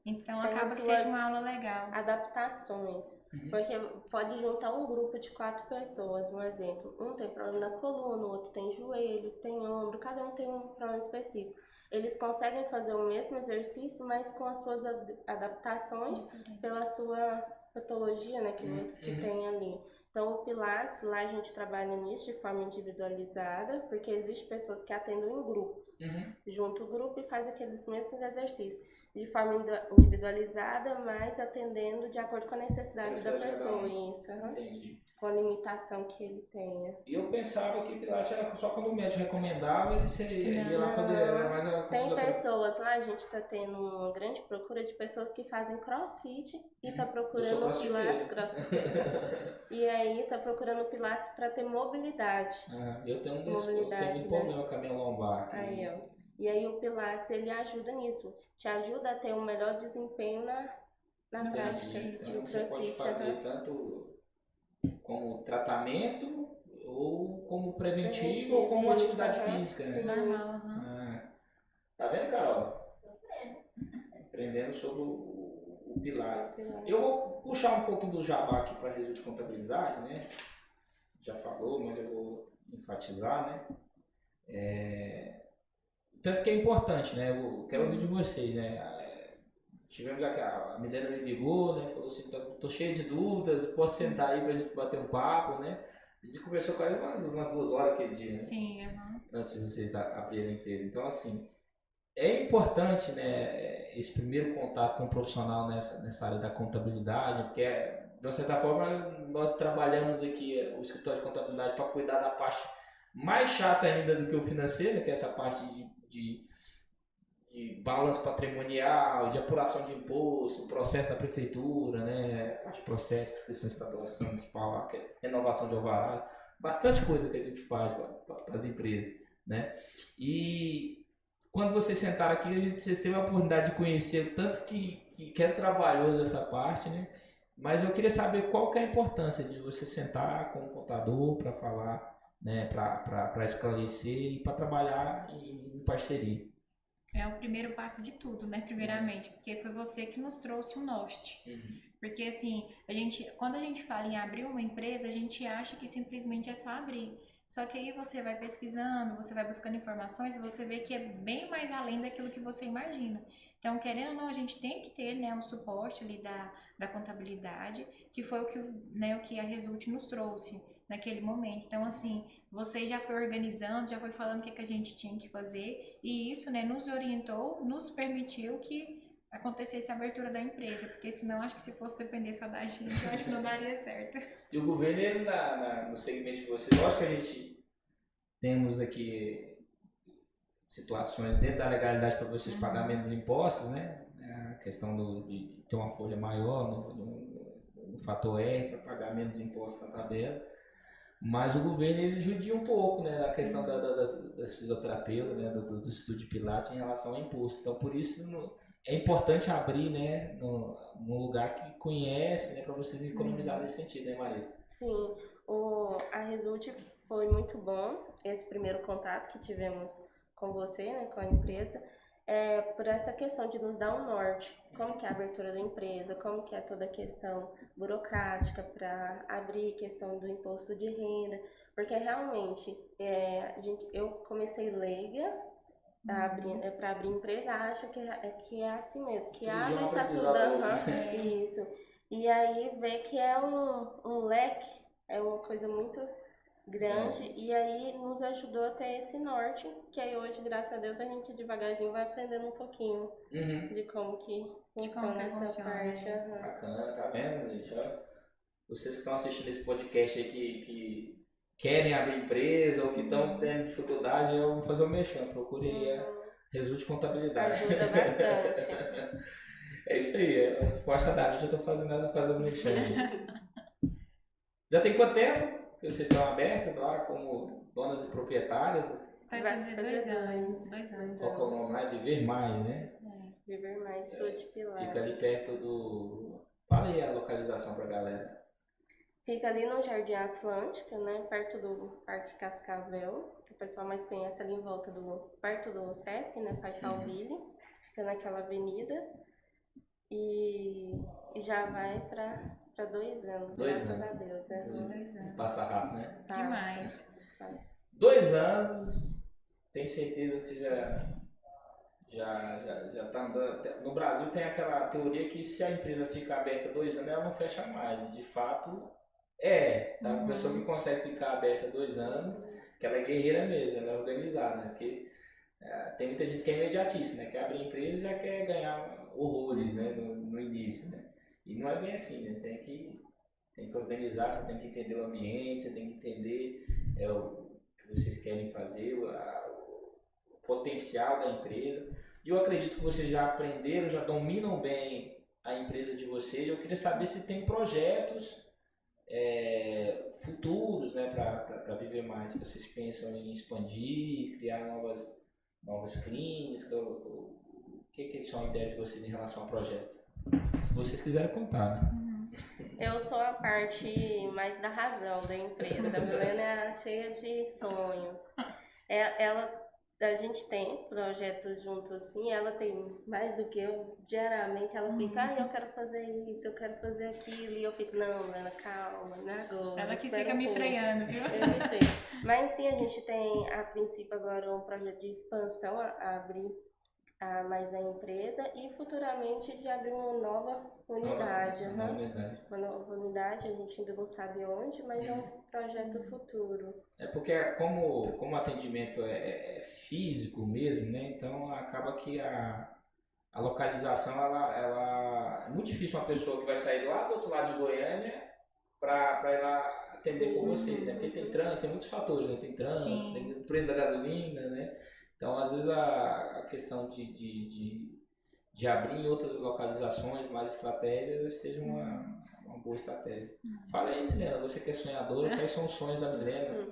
Então tem acaba que seja uma aula legal. Adaptações, porque pode juntar um grupo de 4 pessoas, um exemplo. Um tem problema na coluna, o outro tem joelho, tem ombro, cada um tem um problema específico. Eles conseguem fazer o mesmo exercício, mas com as suas adaptações pela sua patologia, né, que tem ali. Então, o Pilates, lá a gente trabalha nisso de forma individualizada, porque existem pessoas que atendem em grupos. Junta o grupo e faz aqueles mesmos exercícios. De forma individualizada, mas atendendo de acordo com a necessidade da pessoa. Isso, Entendi. Com a limitação que ele tenha. E eu pensava que Pilates era só quando o médico recomendava, ele ia lá fazer. Era mais tem pessoas lá, a gente está tendo uma grande procura de pessoas que fazem crossfit e está procurando o Pilates crossfit. E aí está procurando o Pilates para ter mobilidade. Eu tenho um problema com a minha lombar. Aí, ó. E aí o Pilates ele ajuda nisso, te ajuda a ter um melhor desempenho na prática então, de você crossfit. Pode fazer tanto como tratamento ou como preventivo ou como atividade física, né? Normal. Tá vendo, Carol? Aprendendo sobre o Pilates. Eu vou puxar um pouco do jabá aqui para a Result Contabilidade, né? Já falou, mas eu vou enfatizar, né? tanto que é importante, né? Eu quero ouvir de vocês, né? Tivemos a Milena me ligou, né? Falou assim, tô cheio de dúvidas, posso sentar aí pra gente bater um papo, né? A gente conversou quase umas 2 horas aquele dia, né? Sim, aham. Antes de vocês abrirem a empresa. Então, assim, é importante, né, esse primeiro contato com o profissional nessa área da contabilidade, porque, de uma certa forma, nós trabalhamos aqui, o escritório de contabilidade, para cuidar da parte mais chata ainda do que o financeiro, que é essa parte de balanço patrimonial, de apuração de imposto, processo da prefeitura, né, parte de processo, inscrição estadual, inscrição municipal, renovação de alvará, bastante coisa que a gente faz para as empresas, né? E quando vocês sentaram aqui, vocês teve a oportunidade de conhecer o tanto que é trabalhoso essa parte, né? Mas eu queria saber qual que é a importância de você sentar com o contador para falar, né, para esclarecer e para trabalhar em parceria. É o primeiro passo de tudo, né? Primeiramente, porque foi você que nos trouxe o norte. Porque assim, quando a gente fala em abrir uma empresa, a gente acha que simplesmente é só abrir. Só que aí você vai pesquisando, você vai buscando informações e você vê que é bem mais além daquilo que você imagina. Então, querendo ou não, a gente tem que ter, né, um suporte ali da contabilidade, que foi o que a Result nos trouxe naquele momento. Então, assim, você já foi organizando, já foi falando o que a gente tinha que fazer e isso, né, nos orientou, nos permitiu que acontecesse a abertura da empresa, porque senão acho que se fosse depender só da gente, eu acho que não daria certo. E o governo, ele no segmento de vocês, lógico que a gente temos aqui situações dentro da legalidade para vocês pagar menos impostos, né? A questão de ter uma folha maior no fator R para pagar menos impostos na tabela. Mas o governo, ele judia um pouco, né, na questão das fisioterapeutas, né, do estudo de Pilates em relação ao imposto. Então, por isso, é importante abrir, né, num lugar que conhece, né, para vocês economizar nesse sentido, né, Marisa? Sim, a Result foi muito bom, esse primeiro contato que tivemos com você, né, com a empresa, por essa questão de nos dar um norte, como que é a abertura da empresa, como que é toda a questão burocrática para abrir, questão do imposto de renda, porque realmente eu comecei leiga para abrir empresa, acha que é assim mesmo, que abre e tá tudo, isso, e aí vê que é um leque, é uma coisa muito grande, e aí nos ajudou a ter esse norte, que aí hoje, graças a Deus, a gente devagarzinho vai aprendendo um pouquinho de como que funciona essa parte. Bacana, tá vendo, gente? Vocês que estão assistindo esse podcast aí que querem abrir empresa ou que estão tendo dificuldade, eu vou fazer o mexão, procure aí a Result Contabilidade. Ajuda bastante. É isso aí, forçadamente eu estou fazendo o mexão. Já tem quanto tempo que vocês estão abertas lá como donas e proprietárias? Vai fazer 2 anos. 2 anos. Qual que é o nome lá? Viver Mais, né? Viver Mais, Estúdio de Pilates. Fica ali perto do... Fala aí a localização pra galera. Fica ali no Jardim Atlântico, né? Perto do Parque Cascavel, que o pessoal mais conhece ali em volta perto do Sesc, né? Faisalville. Fica naquela avenida. E já vai para 2 anos, graças a Deus. 2 anos. Passa rápido, né? Demais. 2 anos, tenho certeza que já tá andando. No Brasil tem aquela teoria que se a empresa fica aberta 2 anos, ela não fecha mais. De fato, sabe? A pessoa que consegue ficar aberta 2 anos, que ela é guerreira mesmo, ela é organizada, né? Porque tem muita gente que é imediatista, né? Quer abrir empresa e já quer ganhar horrores, né? No início, né? E não é bem assim, né? Tem que organizar, você tem que entender o ambiente, você tem que entender o que vocês querem fazer, o potencial da empresa. E eu acredito que vocês já aprenderam, já dominam bem a empresa de vocês. Eu queria saber se tem projetos futuros, né, para Viver Mais. Se vocês pensam em expandir, criar novas clínicas, o que são as ideias de vocês em relação a projetos? Se vocês quiserem contar, né? Eu sou a parte mais da razão da empresa. A Milena é cheia de sonhos. Ela A gente tem projetos juntos, sim. Ela tem mais do que eu. Diariamente ela fica, eu quero fazer isso, eu quero fazer aquilo. E eu fico, não, Lena, calma, não é agora. Ela que espera fica um me pouco." freando, viu? Eu me freio. Mas sim, a gente tem, a princípio, agora um projeto de expansão, a abrir mais a empresa e futuramente de abrir uma nova unidade. Nossa, não, verdade. Uma nova unidade, a gente ainda não sabe onde, mas é um projeto futuro. É porque como o atendimento é físico mesmo, né? Então acaba que a localização, ela é muito difícil uma pessoa que vai sair lá do outro lado de Goiânia para ir lá atender com vocês, né? Porque tem trânsito, tem muitos fatores, né? Tem trânsito, Sim. tem o preço da gasolina, né? Então, às vezes, a questão de abrir em outras localizações, mais estratégias, seja uma boa estratégia. Fala aí, Milena, você que é sonhadora, quais são os sonhos da Milena?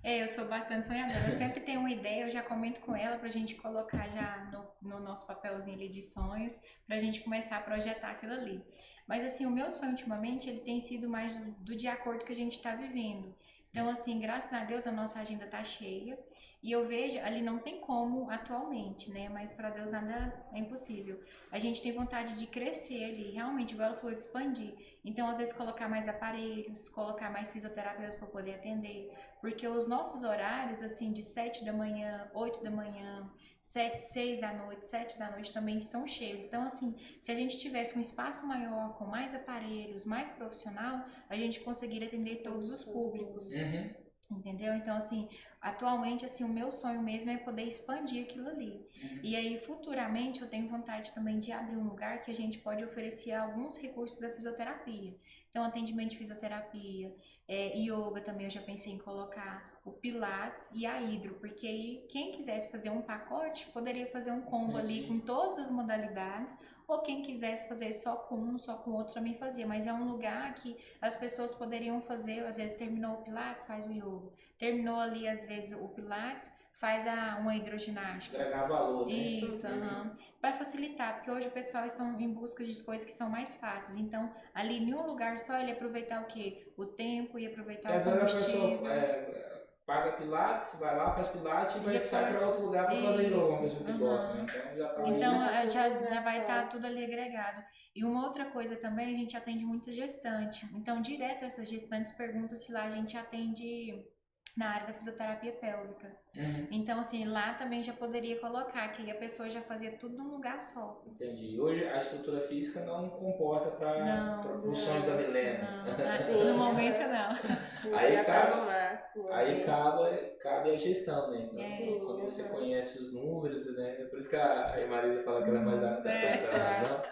Eu sou bastante sonhadora. Eu sempre tenho uma ideia, eu já comento com ela pra gente colocar já no nosso papelzinho ali de sonhos, pra gente começar a projetar aquilo ali. Mas assim, o meu sonho ultimamente, ele tem sido mais do de acordo que a gente tá vivendo. Então, assim, graças a Deus a nossa agenda tá cheia. E eu vejo, ali não tem como atualmente, né? Mas para Deus nada é impossível. A gente tem vontade de crescer ali, realmente, igual ela falou, de expandir. Então, às vezes, colocar mais aparelhos, colocar mais fisioterapeutas para poder atender. Porque os nossos horários, assim, de 7 da manhã, 8 da manhã, 6 da noite, 7 da noite também estão cheios. Então, assim, se a gente tivesse um espaço maior, com mais aparelhos, mais profissional, a gente conseguiria atender todos os públicos. Entendeu? Então, assim, atualmente, assim, o meu sonho mesmo é poder expandir aquilo ali. E aí, futuramente, eu tenho vontade também de abrir um lugar que a gente pode oferecer alguns recursos da fisioterapia. Então, atendimento de fisioterapia, yoga também eu já pensei em colocar, o pilates e a hidro, porque aí quem quisesse fazer um pacote, poderia fazer um combo ali com todas as modalidades, ou quem quisesse fazer só com um, só com outro também fazia, mas é um lugar que as pessoas poderiam fazer, às vezes terminou o pilates, faz o yoga, terminou ali às vezes o pilates, faz uma hidroginástica. Agregar valor, né? Isso, para facilitar, porque hoje o pessoal estão em busca de coisas que são mais fáceis, então ali em um lugar só ele aproveitar o quê? O tempo e aproveitar o combustível. Paga pilates, vai lá, faz pilates, mas depois, sai para outro lugar para fazer yoga, uma pessoa que gosta, né? Então já vai estar tudo ali agregado. E uma outra coisa também, a gente atende muita gestante. Então, direto essas gestantes perguntam se lá a gente atende na área da fisioterapia pélvica. Então, assim, lá também já poderia colocar, que aí a pessoa já fazia tudo num lugar só. Entendi. Hoje a estrutura física não comporta para os sonhos da Milena. No momento não. Aí cabe a gestão, né? Então, quando você conhece os números, né? É por isso que a Marisa fala que ela é mais da razão,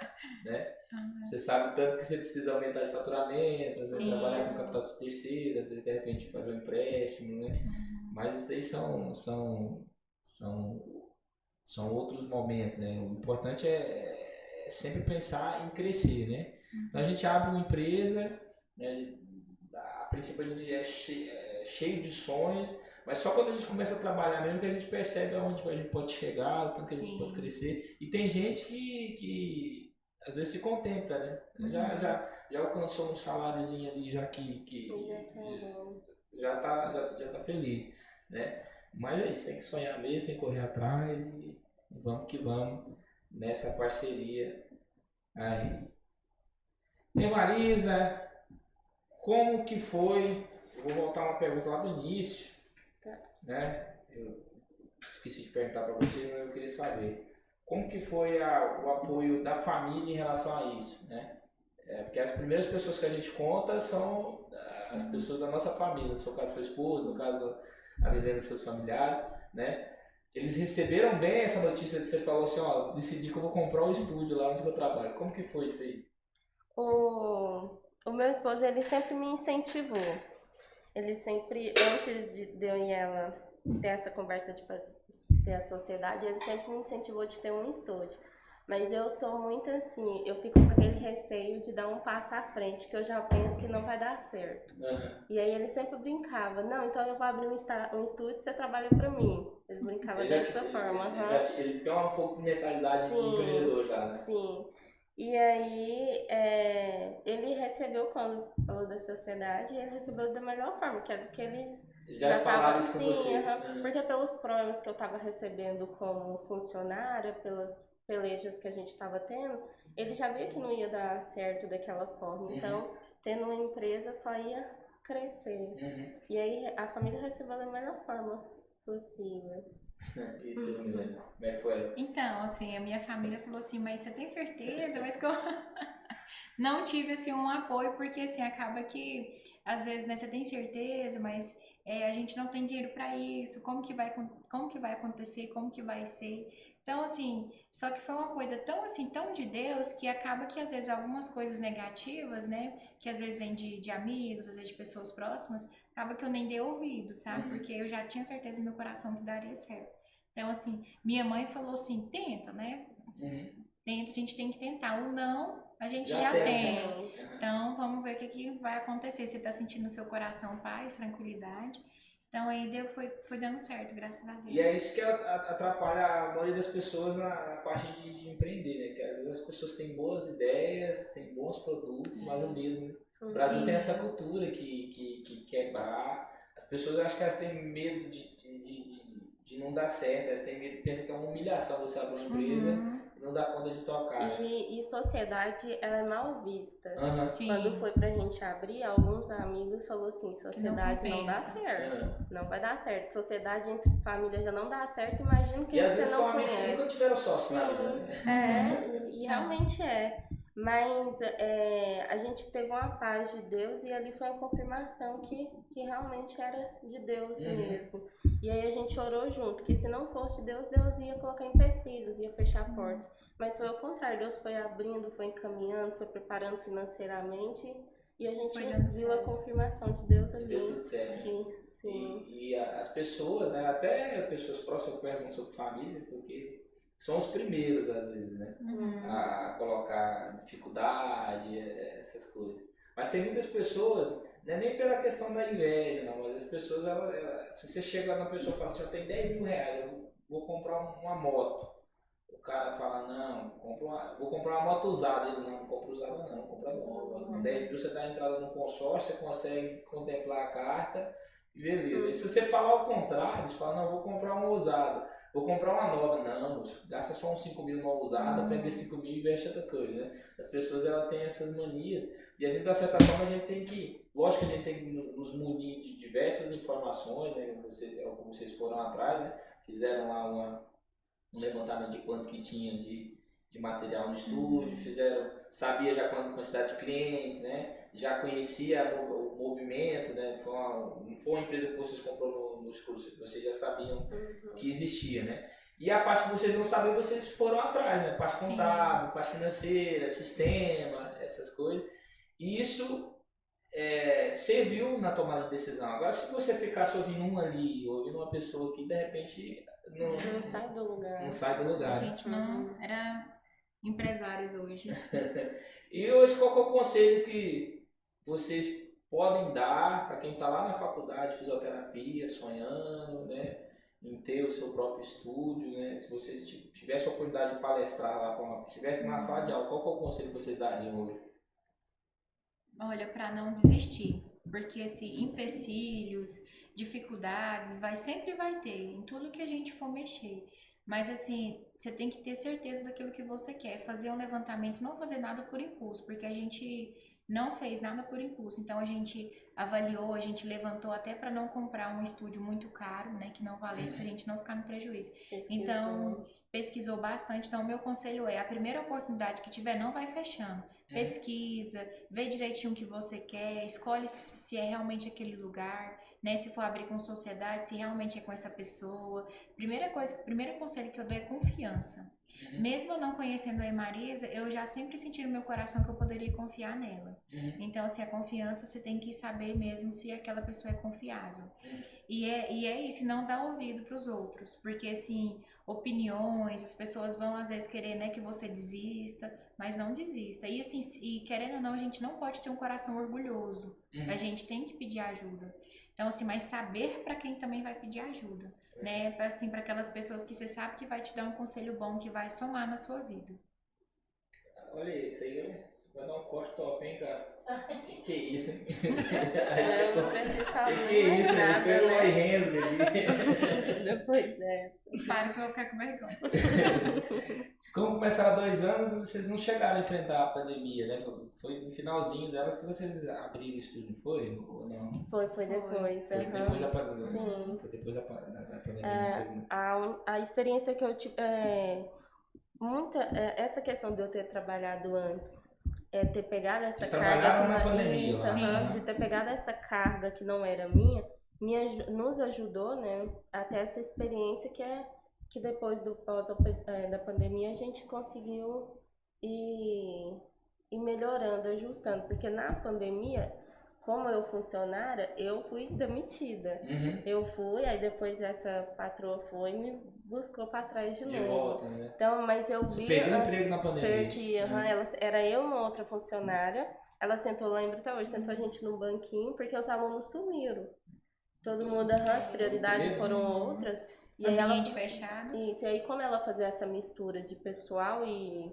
né? Você sabe tanto que você precisa aumentar de faturamento, às vezes trabalhar com capital de terceiro, às vezes de repente fazer um empréstimo, né? Mas isso aí são outros momentos, né? O importante é sempre pensar em crescer, né? Então a gente abre uma empresa, né? A princípio a gente é cheio de sonhos, mas só quando a gente começa a trabalhar mesmo que a gente percebe aonde a gente pode chegar, o tanto que a gente pode crescer. E tem gente que às vezes se contenta, né? Já alcançou um saláriozinho ali, já já tá feliz, né? Mas é isso, tem que sonhar mesmo, tem que correr atrás e vamos que vamos nessa parceria aí. E Marisa, como que foi? Eu vou voltar uma pergunta lá do início, né? Eu esqueci de perguntar para você, mas eu queria saber. Como que foi o apoio da família em relação a isso, né? Porque as primeiras pessoas que a gente conta são as pessoas da nossa família, no seu caso, sua esposa, no caso, a Milena, seus familiares, né? Eles receberam bem essa notícia que você falou assim, ó, decidi que eu vou comprar um estúdio lá onde eu trabalho. Como que foi isso aí? O meu esposo, ele sempre me incentivou. Ele sempre, antes de eu e ela ter essa conversa de ter a sociedade, ele sempre me incentivou de ter um estúdio. Mas eu sou muito assim, eu fico com aquele receio de dar um passo à frente, que eu já penso que não vai dar certo. E aí ele sempre brincava, não, então eu vou abrir um estúdio e você trabalha pra mim. Ele brincava dessa forma. Ele tem um pouco de mentalidade de empreendedor já, né? Sim. E aí ele recebeu, quando falou da sociedade, ele recebeu da melhor forma, que era o que ele Já falaram isso com você? Porque pelos problemas que eu estava recebendo como funcionária, pelas pelejas que a gente estava tendo, ele já via que não ia dar certo daquela forma. Então, tendo uma empresa só ia crescer. E aí a família recebeu da melhor forma possível. E tu, Milena, como é que foi? Então, assim, a minha família falou assim, mas você tem certeza? Mas que eu não tive, assim, um apoio, porque, assim, acaba que, às vezes, né, você tem certeza, mas a gente não tem dinheiro para isso, como que vai acontecer, como que vai ser. Então, assim, só que foi uma coisa tão, assim, tão de Deus, que acaba que, às vezes, algumas coisas negativas, né, que às vezes vem de amigos, às vezes de pessoas próximas, acaba que eu nem dei ouvido, sabe? Porque eu já tinha certeza no meu coração que daria certo. Então, assim, minha mãe falou assim, tenta, né? Tenta, a gente tem que tentar. O não, a gente já tem. Então, vamos ver o que vai acontecer. Você tá sentindo no seu coração paz, tranquilidade. Então, aí foi dando certo, graças a Deus. E é isso que atrapalha a maioria das pessoas na parte de empreender, né? Que às vezes as pessoas têm boas ideias, têm bons produtos, mas o medo, né? O Brasil tem essa cultura que quebrar. As pessoas, eu acho que elas têm medo de não dar certo, elas têm medo, pensam que é uma humilhação você abrir uma empresa e não dar conta de tocar. E sociedade, ela é mal vista. Sim. Quando foi pra gente abrir, alguns amigos falaram assim, sociedade não dá certo, não vai dar certo. Sociedade entre família já não dá certo, imagina que você não conhece. E às vezes nunca tiveram sócio na vida, né? E realmente é. Mas a gente teve uma paz de Deus e ali foi uma confirmação que realmente era de Deus mesmo. E aí a gente orou junto, que se não fosse de Deus, Deus ia colocar empecilhos, ia fechar portas. Mas foi ao contrário, Deus foi abrindo, foi encaminhando, foi preparando financeiramente e a gente viu a confirmação de Deus ali. Deu tudo certo. Sim. E as pessoas, né, até pessoas próximas perguntam sobre família, porque são os primeiros, às vezes, né, a colocar dificuldade, essas coisas. Mas tem muitas pessoas, não é nem pela questão da inveja, não, mas as pessoas, se você chega na pessoa e fala assim, eu tenho 10 mil reais, eu vou comprar uma moto. O cara fala, não, vou comprar uma moto usada. Ele, não compra usada não, compra nova. Com 10 mil você dá a entrada no consórcio, você consegue contemplar a carta e beleza. E se você falar ao contrário, você fala, não, vou comprar uma usada, vou comprar uma nova. Não, gasta só uns 5 mil numa usada, pega 5 mil e investe outra coisa, né? As pessoas, elas têm essas manias e a gente, de certa forma, a gente tem que, lógico que a gente tem que nos munir de diversas informações, né? Como vocês foram atrás, né? Fizeram lá um levantamento de quanto que tinha de material no estúdio, sabia já quanta quantidade de clientes, né? Já conhecia o movimento, né? Não foi uma empresa que vocês comprou no escuro, vocês já sabiam que existia, né? E a parte que vocês não sabiam, vocês foram atrás, né? Parte contábil, parte financeira, sistema, essas coisas. E isso serviu na tomada de decisão. Agora, se você ficasse ouvindo um ali, ouvindo uma pessoa que de repente não sai do lugar. Não sai do lugar. A gente não era empresários hoje. E hoje, qual que é o conselho que vocês podem dar para quem está lá na faculdade de fisioterapia, sonhando, né, em ter o seu próprio estúdio, né? Se vocês tivessem a oportunidade de palestrar lá, estivessem na sala de aula, qual que é o conselho que vocês dariam hoje? Olha, para não desistir, porque assim, empecilhos, dificuldades, sempre vai ter, em tudo que a gente for mexer. Mas assim, você tem que ter certeza daquilo que você quer, fazer um levantamento, não fazer nada por impulso, porque a gente não fez nada por impulso. Então a gente avaliou, a gente levantou até para não comprar um estúdio muito caro, né, que não valesse pra gente não ficar no prejuízo. Então, pesquisou bastante. Então, o meu conselho é, a primeira oportunidade que tiver, não vai fechando. Pesquisa, vê direitinho o que você quer, escolhe se é realmente aquele lugar, né? Se for abrir com sociedade, se realmente é com essa pessoa. Primeiro conselho que eu dou é confiança. Mesmo eu não conhecendo a Marisa, eu já sempre senti no meu coração que eu poderia confiar nela. Então, assim, a confiança, você tem que saber mesmo se aquela pessoa é confiável. E é isso, não dar ouvido para os outros, porque assim, opiniões, as pessoas vão às vezes querer, né, que você desista, mas não desista. E assim, querendo ou não, a gente não pode ter um coração orgulhoso. A gente tem que pedir ajuda. Então assim, mas saber para quem também vai pedir ajuda, né? Para assim, para aquelas pessoas que você sabe que vai te dar um conselho bom, que vai somar na sua vida. Olha, isso aí é Vai dar um corte top, hein, cara? Que isso, hein? Eu não preciso falar Que é isso, mais ele pegou nada, uma né? renda ali. Depois dessa. Para, senão eu vou ficar com vergonha. Como começaram há 2 anos, vocês não chegaram a enfrentar a pandemia, né? Foi no finalzinho delas que vocês abriram o estúdio, não foi? Ou não? Foi depois. Foi aham. depois da pandemia. Sim. Foi depois da pandemia. É, não teve- a experiência que eu tive. Essa questão de eu ter trabalhado antes, ter pegado essa Vocês carga. trabalharam na que pandemia, isso, lá, aham, né? de ter pegado essa carga que não era minha, nos ajudou, né? Até essa experiência que depois da pandemia a gente conseguiu ir melhorando, ajustando. Porque na pandemia, como eu funcionária, eu fui demitida. Uhum. Eu fui, aí depois essa patroa foi e me buscou pra trás de De novo. volta, né? Então, mas eu Você vi. perdeu o emprego na pandemia. Perdi, aham, era eu e uma outra funcionária. Ela sentou, lembra até hoje, sentou a gente num banquinho, porque os alunos sumiram. Todo mundo, as prioridades foram outras. E aí ela, Ambiente fechado. isso, e aí como ela fazia essa mistura de pessoal e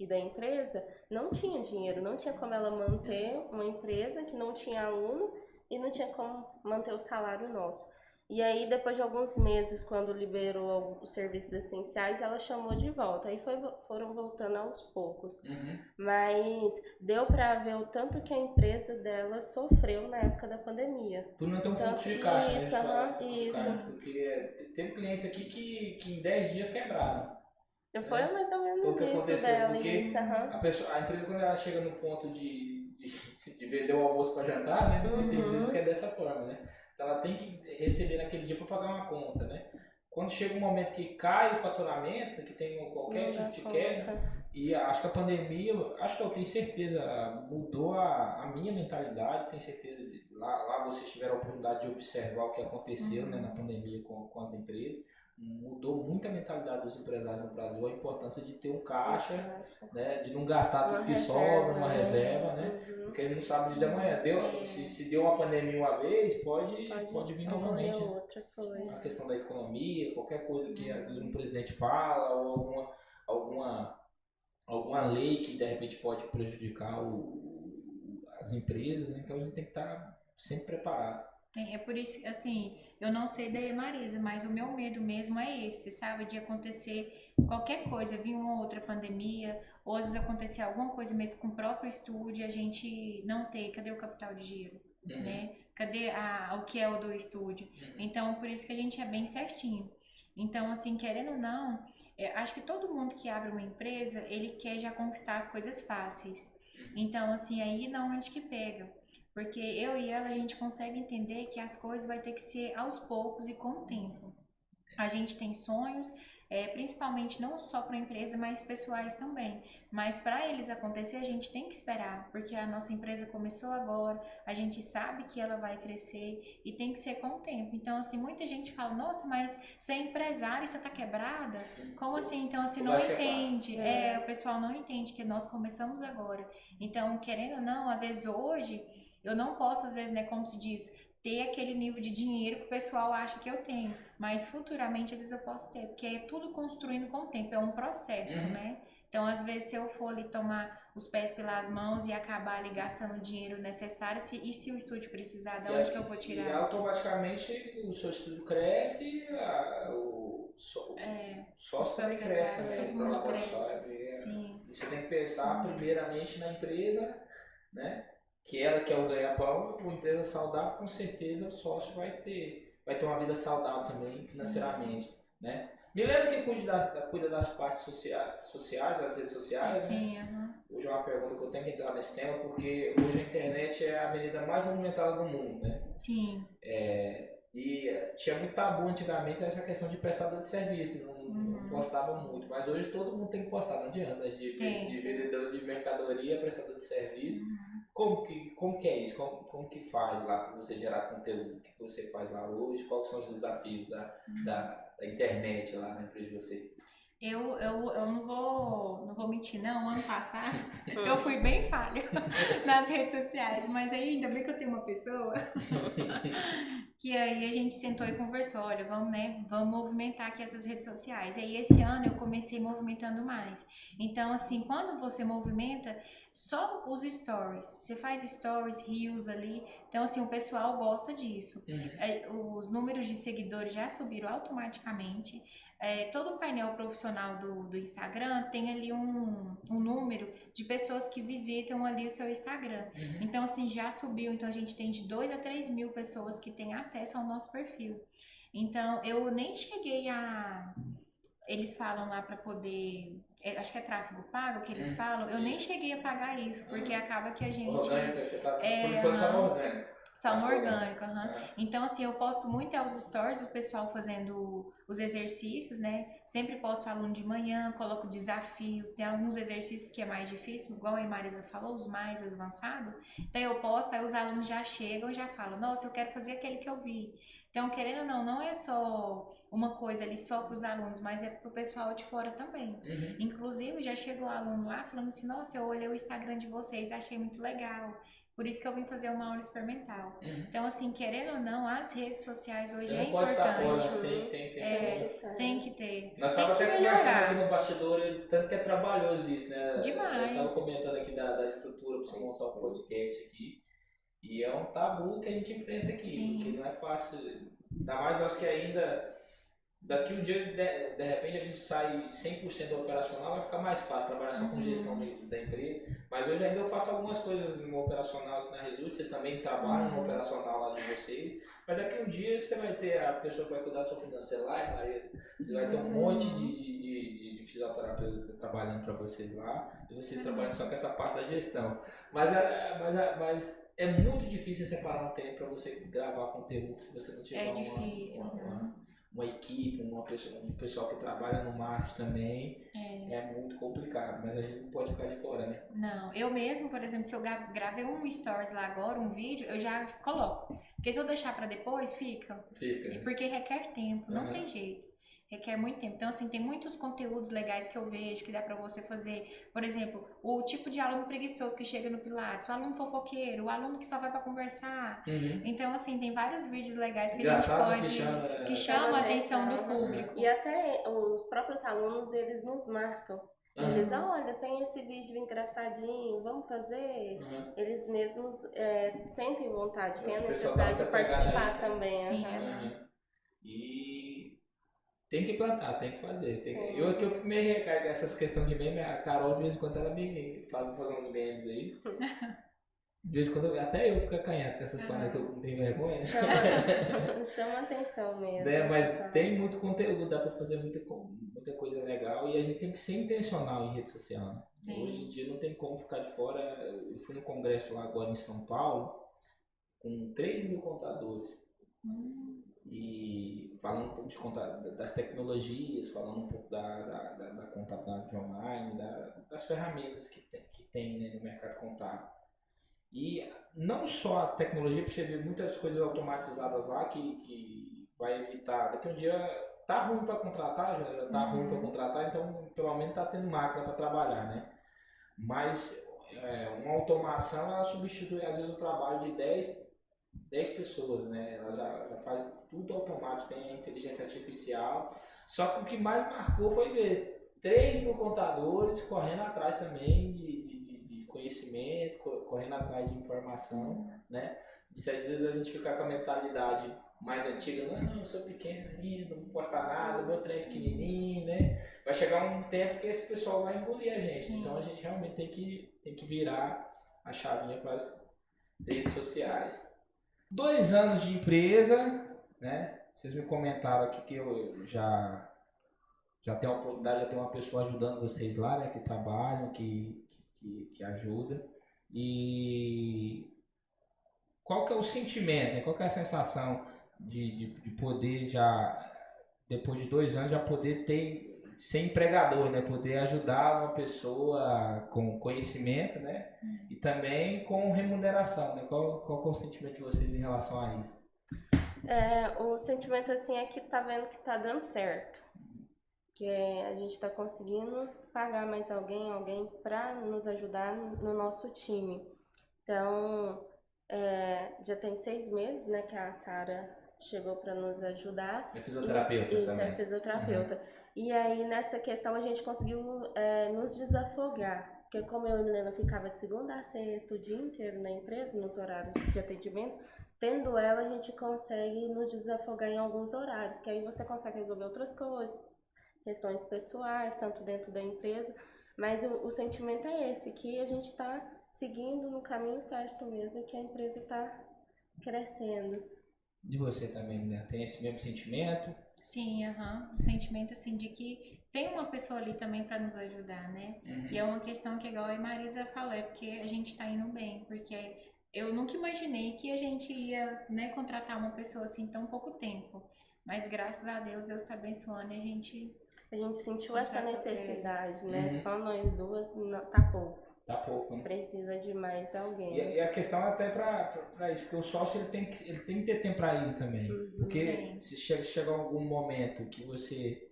da empresa, não tinha dinheiro, não tinha como ela manter uma empresa que não tinha aluno e não tinha como manter o salário nosso. E aí, depois de alguns meses, quando liberou os serviços essenciais, ela chamou de volta. Aí foram voltando aos poucos. Uhum. Mas deu pra ver o tanto que a empresa dela sofreu na época da pandemia. Tu não tem um Tanto- fluxo de caixa, isso, né? aham, Cara, isso. porque teve clientes aqui que em 10 dias quebraram. Foi mais ou Foi o menos que isso aconteceu, dela, porque isso, aham. a empresa, quando ela chega no ponto de vender o almoço para jantar, né? Porque tem empresas que é dessa forma, né? Então ela tem que receber naquele dia para pagar uma conta, né? Quando chega um momento que cai o faturamento, que tem qualquer Não tipo dá de conta. queda, e acho que a pandemia, acho que eu tenho certeza, mudou a minha mentalidade, tenho certeza, lá vocês tiveram a oportunidade de observar o que aconteceu, né, na pandemia com as empresas, mudou muito a mentalidade dos empresários no Brasil, a importância de ter um caixa, né, de não gastar tudo Uma que reserva, sobra, uma né? reserva, né, Uhum. porque a gente não sabe o dia de amanhã. Se deu uma pandemia uma vez, pode vir novamente. Né? Outra coisa. A questão da economia, qualquer coisa que às vezes um presidente fala, ou alguma lei que de repente pode prejudicar as empresas, né? Então a gente tem que estar sempre preparado. É por isso que, assim, eu não sei da Marisa, mas o meu medo mesmo é esse, sabe? De acontecer qualquer coisa, vir uma outra pandemia, ou às vezes acontecer alguma coisa mesmo com o próprio estúdio, a gente não ter, cadê o capital de giro, né? Cadê o que é o do estúdio? Então, por isso que a gente é bem certinho. Então, assim, querendo ou não, acho que todo mundo que abre uma empresa, ele quer já conquistar as coisas fáceis. Então, assim, aí não onde que pega. Porque eu e ela, a gente consegue entender que as coisas vai ter que ser aos poucos e com o tempo. A gente tem sonhos, principalmente não só para a empresa, mas pessoais também. Mas para eles acontecer, a gente tem que esperar, porque a nossa empresa começou agora, a gente sabe que ela vai crescer e tem que ser com o tempo. Então, assim, muita gente fala, nossa, mas você é empresária e você tá quebrada? Como assim? Então, assim, não entende. O pessoal não entende que nós começamos agora. Então, querendo ou não, às vezes hoje, eu não posso, às vezes, né, como se diz, ter aquele nível de dinheiro que o pessoal acha que eu tenho. Mas futuramente, às vezes, eu posso ter. Porque é tudo construindo com o tempo. É um processo, né? Então, às vezes, se eu for ali tomar os pés pelas mãos e acabar ali gastando o dinheiro necessário, e se o estúdio precisar, de onde que eu vou tirar? E automaticamente o seu estúdio cresce, o sócio também cresce. Todo mundo cresce. Sim. E você tem que pensar primeiramente na empresa, né? Que ela quer o ganha-pão, uma empresa saudável, com certeza o sócio vai ter uma vida saudável também, financeiramente, né? Milena que cuida das partes sociais, das redes sociais, sim, né? Hoje é uma pergunta que eu tenho que entrar nesse tema, porque hoje a internet é a avenida mais movimentada do mundo, né? Sim. E tinha muito tabu antigamente essa questão de prestador de serviço, não postava muito, mas hoje todo mundo tem que postar, não adianta, de vendedor de mercadoria, prestador de serviço. Como que é isso? Como que faz lá para você gerar conteúdo? O que você faz lá hoje? Quais são os desafios da internet lá na empresa de você? Eu não vou mentir, não. Ano passado eu fui bem falha nas redes sociais, mas ainda bem que eu tenho uma pessoa que aí a gente sentou e conversou, olha, vamos, né, vamos movimentar aqui essas redes sociais. E aí esse ano eu comecei movimentando mais. Então, assim, quando você movimenta, só os stories, você faz stories, reels ali, então assim, o pessoal gosta disso. Os números de seguidores já subiram automaticamente. Todo o painel profissional do Instagram tem ali um número de pessoas que visitam ali o seu Instagram. Então, assim, já subiu. Então, a gente tem de 2 a 3 mil pessoas que têm acesso ao nosso perfil. Então, eu nem cheguei a... Eles falam lá para poder... acho que é tráfego pago que eles falam. Eu nem cheguei a pagar isso, porque acaba que a gente... Orgânica, você tá... por enquanto só no orgânico. Só no orgânico, Então, assim, eu posto muito os stories do pessoal fazendo os exercícios, né? Sempre posto aluno de manhã, coloco desafio. Tem alguns exercícios que é mais difícil, igual a Marisa falou, os mais avançados. Então, eu posto, aí os alunos já chegam e já falam, nossa, eu quero fazer aquele que eu vi. Então, querendo ou não, não é só uma coisa ali só para os alunos, mas é para o pessoal de fora também. Inclusive, já chegou um aluno lá falando assim, nossa, eu olhei o Instagram de vocês, achei muito legal. Por isso que eu vim fazer uma aula experimental. Então, assim, querendo ou não, as redes sociais hoje é importante. Pode estar fora, tem que ter. Nós estávamos até conversando aqui no bastidor, tanto que é trabalhoso isso, né? Demais. Nós estávamos comentando aqui da estrutura para você montar um podcast aqui. E é um tabu que a gente enfrenta aqui, porque não é fácil. Ainda mais nós que ainda... Daqui um dia, de repente, a gente sai 100% operacional, vai ficar mais fácil trabalhar só com gestão da empresa. Mas hoje ainda eu faço algumas coisas no operacional aqui na Result, vocês também trabalham no operacional lá de vocês. Mas daqui um dia você vai ter a pessoa que vai cuidar da sua financeira lá, Maria. Você vai ter um monte de fisioterapeuta trabalhando para vocês lá, e vocês trabalhando só com essa parte da gestão. Mas é muito difícil separar um tempo para você gravar conteúdo se você não tiver uma equipe, um pessoal que trabalha no marketing também. É muito complicado, mas a gente não pode ficar de fora, né? Não, eu mesmo, por exemplo, se eu gravei um stories lá agora, um vídeo, eu já coloco. Porque se eu deixar para depois, fica. Porque requer tempo, não tem jeito. Requer muito tempo. Então, assim, tem muitos conteúdos legais que eu vejo que dá pra você fazer. Por exemplo, o tipo de aluno preguiçoso que chega no Pilates, o aluno fofoqueiro, o aluno que só vai pra conversar. Então, assim, tem vários vídeos legais que a gente pode... que chama a atenção do público. E até os próprios alunos, eles nos marcam. Eles, olha, tem esse vídeo engraçadinho, vamos fazer? Eles mesmos sentem vontade, têm a necessidade de participar também. Sim. E... tem que plantar, tem que fazer. Eu aqui eu me recargo essas questões de meme, a Carol de vez em quando ela me faz fazer uns memes aí. De vez em quando até eu fico acanhado com essas paradas que eu não tenho vergonha. Chama atenção mesmo. Mas tem muito conteúdo, dá pra fazer muita coisa legal e a gente tem que ser intencional em rede social. Né? Hoje em dia não tem como ficar de fora. Eu fui no congresso lá agora em São Paulo com 3 mil contadores. E falando um pouco das tecnologias, falando um pouco da contabilidade online, das ferramentas que tem né, no mercado contábil. E não só a tecnologia, porque você vê muitas coisas automatizadas lá que vai evitar. Daqui um dia tá ruim para contratar, já tá ruim para contratar, então pelo menos tá tendo máquina para trabalhar, né? Mas uma automação ela substitui às vezes o trabalho de 10 pessoas, né? Ela já faz tudo automático, tem a inteligência artificial. Só que o que mais marcou foi ver 3 mil contadores correndo atrás também de conhecimento, correndo atrás de informação, né? E se às vezes a gente ficar com a mentalidade mais antiga, não, eu sou pequeno ainda, não vou postar nada, meu trem é pequenininho, né? Vai chegar um tempo que esse pessoal vai engolir a gente. Sim. Então a gente realmente tem que virar a chavinha para as redes sociais. 2 anos de empresa, né? Vocês me comentaram aqui que eu já tenho a oportunidade, já tenho uma pessoa ajudando vocês lá, né? Que trabalham, que ajuda. E qual que é o sentimento, né? Qual que é a sensação de poder já, depois de 2 anos, já poder ser empregador, né? Poder ajudar uma pessoa com conhecimento, né? E também com remuneração, né? Qual que é o sentimento de vocês em relação a isso? O sentimento assim é que tá vendo que tá dando certo. Que a gente tá conseguindo pagar mais alguém para nos ajudar no nosso time. Então, já tem 6 meses, né, que a Sara chegou para nos ajudar. É fisioterapeuta Isso, também. é fisioterapeuta. E aí, nessa questão, a gente conseguiu nos desafogar. Porque como eu e a Milena ficava de segunda a sexta o dia inteiro na empresa, nos horários de atendimento, tendo ela, a gente consegue nos desafogar em alguns horários, que aí você consegue resolver outras coisas, questões pessoais, tanto dentro da empresa. Mas o sentimento é esse, que a gente está seguindo no caminho certo mesmo, que a empresa está crescendo. De você também, né? Tem esse mesmo sentimento? Sim, aham. O sentimento assim de que tem uma pessoa ali também para nos ajudar, né? E é uma questão que, igual a Marisa falou, é porque a gente tá indo bem, porque eu nunca imaginei que a gente ia, né, contratar uma pessoa assim em tão pouco tempo. Mas graças a Deus, Deus tá abençoando e a gente sentiu essa necessidade, né? Uhum. Só nós duas tá pouco. Tá pouco, né? Precisa de mais alguém. E a questão é até pra isso, porque o sócio ele tem que ter tempo pra ele também. Porque se chegar algum momento que você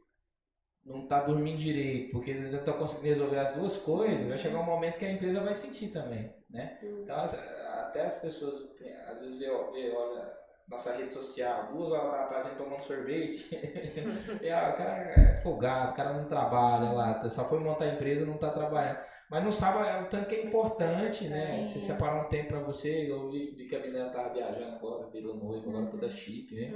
não tá dormindo direito, porque ele já tá conseguindo resolver as duas coisas, vai chegar um momento que a empresa vai sentir também, né? Então até as pessoas às vezes vê olha, nossa rede social, 2 horas da tarde a gente tomando sorvete, e o cara é folgado, o cara não trabalha lá, só foi montar a empresa, não tá trabalhando. Mas não sabe o tanto que é importante, né? Sim. Você separar um tempo pra você. Eu vi que a menina tava viajando agora, virou noiva, agora toda chique, né?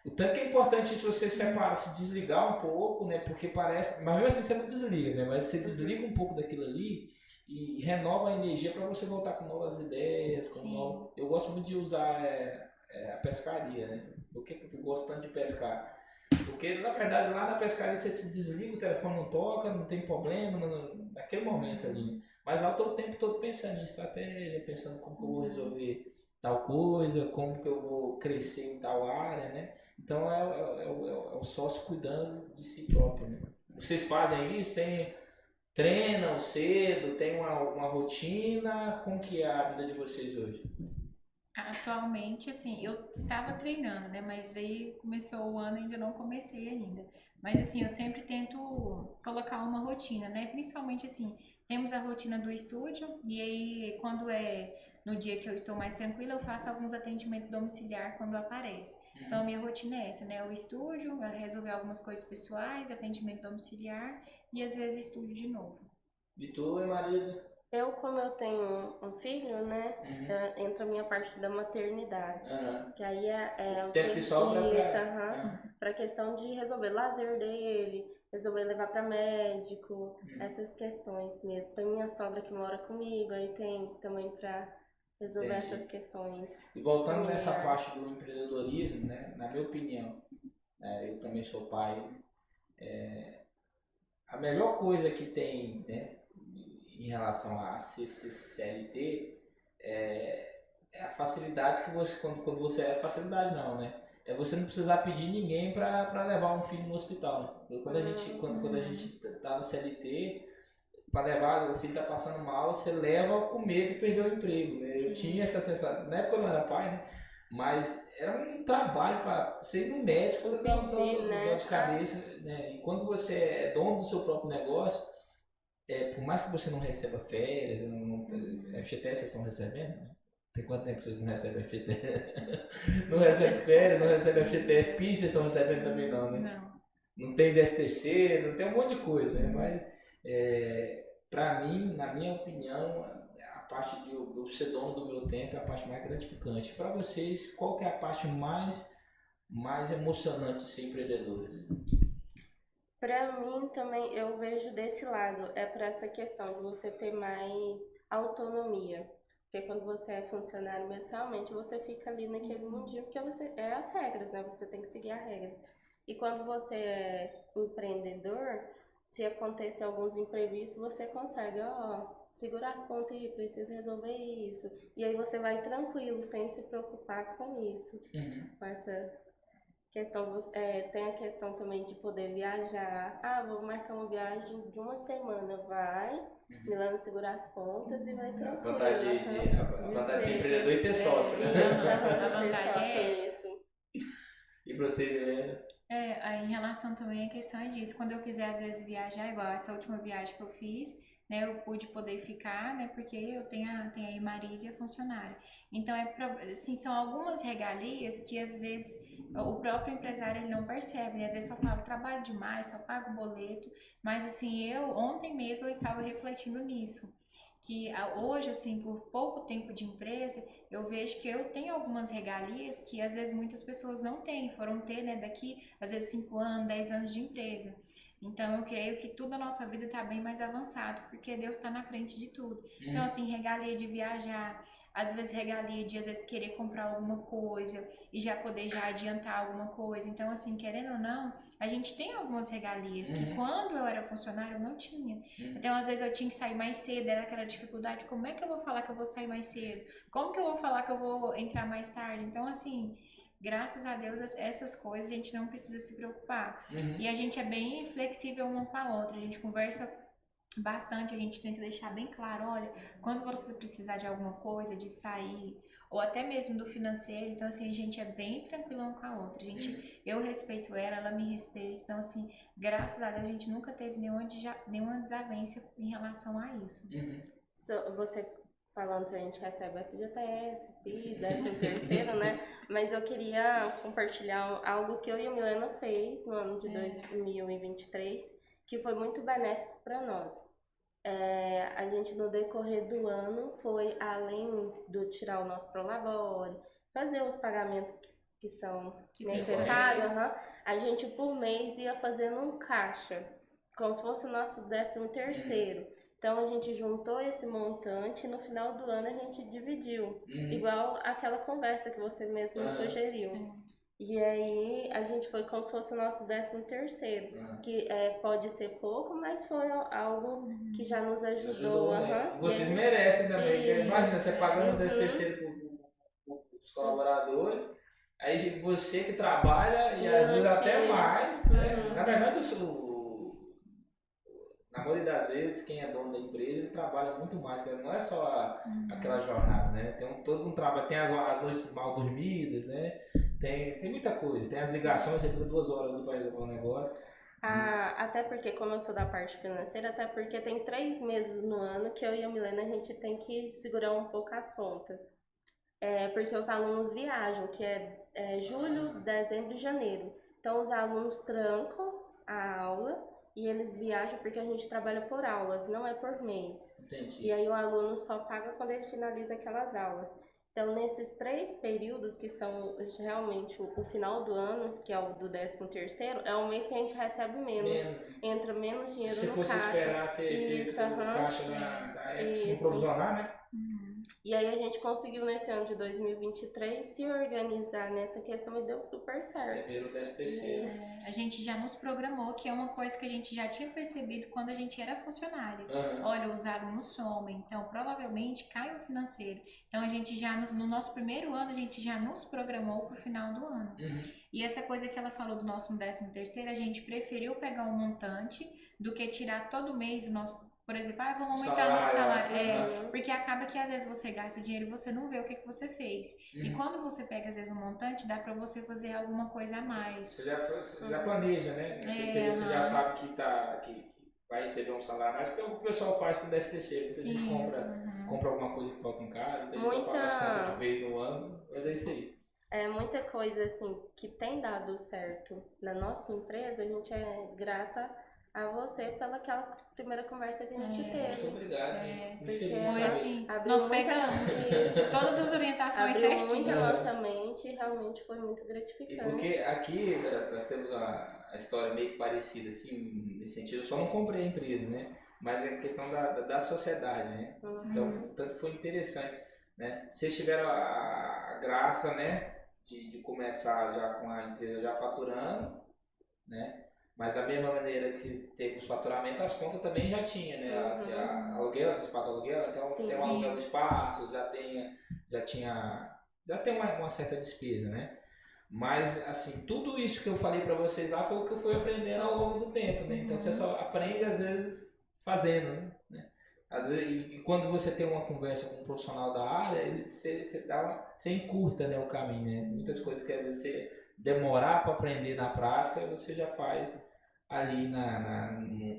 O tanto que é importante isso você separar, se desligar um pouco, né? Porque parece. Mas mesmo assim você não desliga, né? Mas você desliga um pouco daquilo ali e renova a energia para você voltar com novas ideias. Eu gosto muito de usar a pescaria, né? Por que eu gosto tanto de pescar? Porque na verdade lá na pescaria você se desliga, o telefone não toca, não tem problema naquele momento ali. Mas lá eu tô o tempo todo pensando em estratégia, pensando como que eu vou resolver tal coisa, como que eu vou crescer em tal área, né? Então é o sócio cuidando de si próprio, né? Vocês fazem isso? Treinam cedo? Tem uma rotina? Como que é a vida de vocês hoje? Atualmente, assim, eu estava treinando, né? Mas aí começou o ano e ainda não comecei ainda. Mas assim, eu sempre tento colocar uma rotina, né? Principalmente assim, temos a rotina do estúdio e aí quando é no dia que eu estou mais tranquila, eu faço alguns atendimentos domiciliar quando aparece. Então a minha rotina é essa, né? O estúdio, resolver algumas coisas pessoais, atendimento domiciliar e às vezes estúdio de novo. E tu, Marisa? Como eu tenho um filho, né? Entra a minha parte da maternidade. Que aí é o tempo que sobra pra questão de resolver lazer dele, resolver levar pra médico, essas questões mesmo. Tem minha sogra que mora comigo, aí tem também pra resolver essas questões. E voltando nessa parte do empreendedorismo, né? Na minha opinião, eu também sou pai, a melhor coisa que tem, né? Em relação a ser CLT é a facilidade que você, quando você é facilidade não, né? É você não precisar pedir ninguém para levar um filho no hospital, né? Quando a gente tá no CLT, para levar, o filho tá passando mal, você leva com medo de perder o emprego, né? Eu tinha essa sensação, na época eu não era pai, né? Mas era um trabalho para você ir no médico, dar um dor de cabeça, né? E quando você é dono do seu próprio negócio, por mais que você não receba férias, FGTS vocês estão recebendo? Tem quanto tempo vocês não recebem FGTS? Não recebe férias, não recebe FGTS, PIS vocês estão recebendo também não, né? Não tem 13º, não tem um monte de coisa, né? Mas, pra mim, na minha opinião, a parte de eu ser dono do meu tempo é a parte mais gratificante. Para vocês, qual que é a parte mais emocionante de ser empreendedores? Para mim também, eu vejo desse lado, para essa questão de você ter mais autonomia. Porque quando você é funcionário, mas realmente você fica ali naquele mundinho, porque é as regras, né? Você tem que seguir a regra. E quando você é empreendedor, se acontecer alguns imprevistos, você consegue, segurar as pontas e precisa resolver isso. E aí você vai tranquilo, sem se preocupar com isso. Com essa questão, tem a questão também de poder viajar. Vou marcar uma viagem de uma semana, vai, Milano segurar as pontas e vai tranquilo. A vantagem de ser empreendedor e ter sócio, né? A vantagem é isso. E você, Milena? Em relação também à questão é disso. Quando eu quiser, às vezes, viajar, igual essa última viagem que eu fiz, né, eu pude poder ficar, né, porque eu tenho a Marisa e a funcionária. Então, assim, são algumas regalias que às vezes o próprio empresário ele não percebe, né? Às vezes só fala, trabalho demais, só pago boleto, mas assim, ontem mesmo eu estava refletindo nisso. Que hoje, assim, por pouco tempo de empresa, eu vejo que eu tenho algumas regalias que às vezes muitas pessoas não têm, foram ter, né, daqui, às vezes 5 anos, 10 anos de empresa. Então, eu creio que tudo na nossa vida está bem mais avançado, porque Deus está na frente de tudo. Então, assim, regalia de viajar, às vezes regalia de, às vezes, querer comprar alguma coisa e já poder já adiantar alguma coisa. Então, assim, querendo ou não, a gente tem algumas regalias que quando eu era funcionário eu não tinha. Então, às vezes eu tinha que sair mais cedo, era aquela dificuldade, como é que eu vou falar que eu vou sair mais cedo? Como que eu vou falar que eu vou entrar mais tarde? Então, assim, graças a Deus, essas coisas a gente não precisa se preocupar. E a gente é bem flexível uma com a outra, a gente conversa bastante, a gente tenta deixar bem claro, olha, quando você precisar de alguma coisa, de sair, ou até mesmo do financeiro, então assim, a gente é bem tranquilo uma com a outra. A gente, eu respeito ela me respeita, então assim, graças a Deus a gente nunca teve nenhuma desavença em relação a isso. Você falando se a gente recebe FGTS, PIS, 13º, né? Mas eu queria compartilhar algo que eu e a Milena fez no ano de 2023, que foi muito benéfico para nós. A gente, no decorrer do ano, foi além do tirar o nosso prolabore, fazer os pagamentos que são necessários, a gente por mês ia fazendo um caixa, como se fosse o nosso 13º. Então a gente juntou esse montante e no final do ano a gente dividiu, igual aquela conversa que você mesmo sugeriu. E aí a gente foi como se fosse o nosso 13º, que pode ser pouco, mas foi algo que já nos ajudou. Vocês merecem também. Imagina, você pagando o 13º para os colaboradores, aí você que trabalha e às vezes até mais, né? Na verdade, na maioria das vezes, quem é dono da empresa, ele trabalha muito mais, porque não é só aquela jornada, né? Tem todo um trabalho, tem as noites mal dormidas, né? Tem muita coisa, tem as ligações, você fica 2 horas ali para resolver um negócio. Até porque, como eu sou da parte financeira, até porque tem 3 meses no ano que eu e a Milena a gente tem que segurar um pouco as pontas. Porque os alunos viajam, que é julho, dezembro e janeiro. Então os alunos trancam a aula e eles viajam porque a gente trabalha por aulas, não é por mês. Entendi. E aí o aluno só paga quando ele finaliza aquelas aulas. Então, nesses 3 períodos, que são realmente o final do ano, que é o do 13º, é um mês que a gente recebe menos. Entra menos dinheiro no caixa. Se fosse esperar ter o caixa da época, sem provisionar, né? E aí a gente conseguiu nesse ano de 2023 se organizar nessa questão e deu super certo. Você o 13º. A gente já nos programou, que é uma coisa que a gente já tinha percebido quando a gente era funcionário. Olha, os alunos somem, então provavelmente cai o financeiro. Então a gente já, no nosso primeiro ano, a gente já nos programou para o final do ano. E essa coisa que ela falou do nosso 13º, a gente preferiu pegar um montante do que tirar todo mês o nosso... Por exemplo, vamos aumentar nosso salário. Porque acaba que às vezes você gasta o dinheiro e você não vê o que você fez. E quando você pega às vezes um montante, dá pra você fazer alguma coisa a mais. Você já planeja, né? Você já sabe que vai receber um salário a mais. Então o pessoal faz com o 13º. A gente compra alguma coisa que falta em casa, tem que pagar as contas de vez no ano, mas é isso aí. Muita coisa assim que tem dado certo na nossa empresa, a gente é grata a você pela aquela primeira conversa que a gente teve. Muito obrigado. Porque foi assim, nós pegamos todas as orientações certinho. Abriu muito a nossa mente e realmente foi muito gratificante. E porque aqui nós temos a história meio parecida, assim, nesse sentido. Eu só não comprei a empresa, né? Mas é questão da sociedade, né? Então, tanto que foi interessante, né? Vocês tiveram a graça, né? De começar já com a empresa já faturando, né? Mas da mesma maneira que teve os faturamentos, as contas também já tinha, né? Tinha aluguel, vocês pagam aluguel, então tem um aluguel do espaço, já tem uma certa despesa, né? Mas, assim, tudo isso que eu falei pra vocês lá foi o que eu fui aprendendo ao longo do tempo, né? Então você só aprende, às vezes, fazendo, né? Às vezes, e quando você tem uma conversa com um profissional da área, você encurta, né, o caminho, né? Muitas coisas que às vezes você demorar para aprender na prática, você já faz ali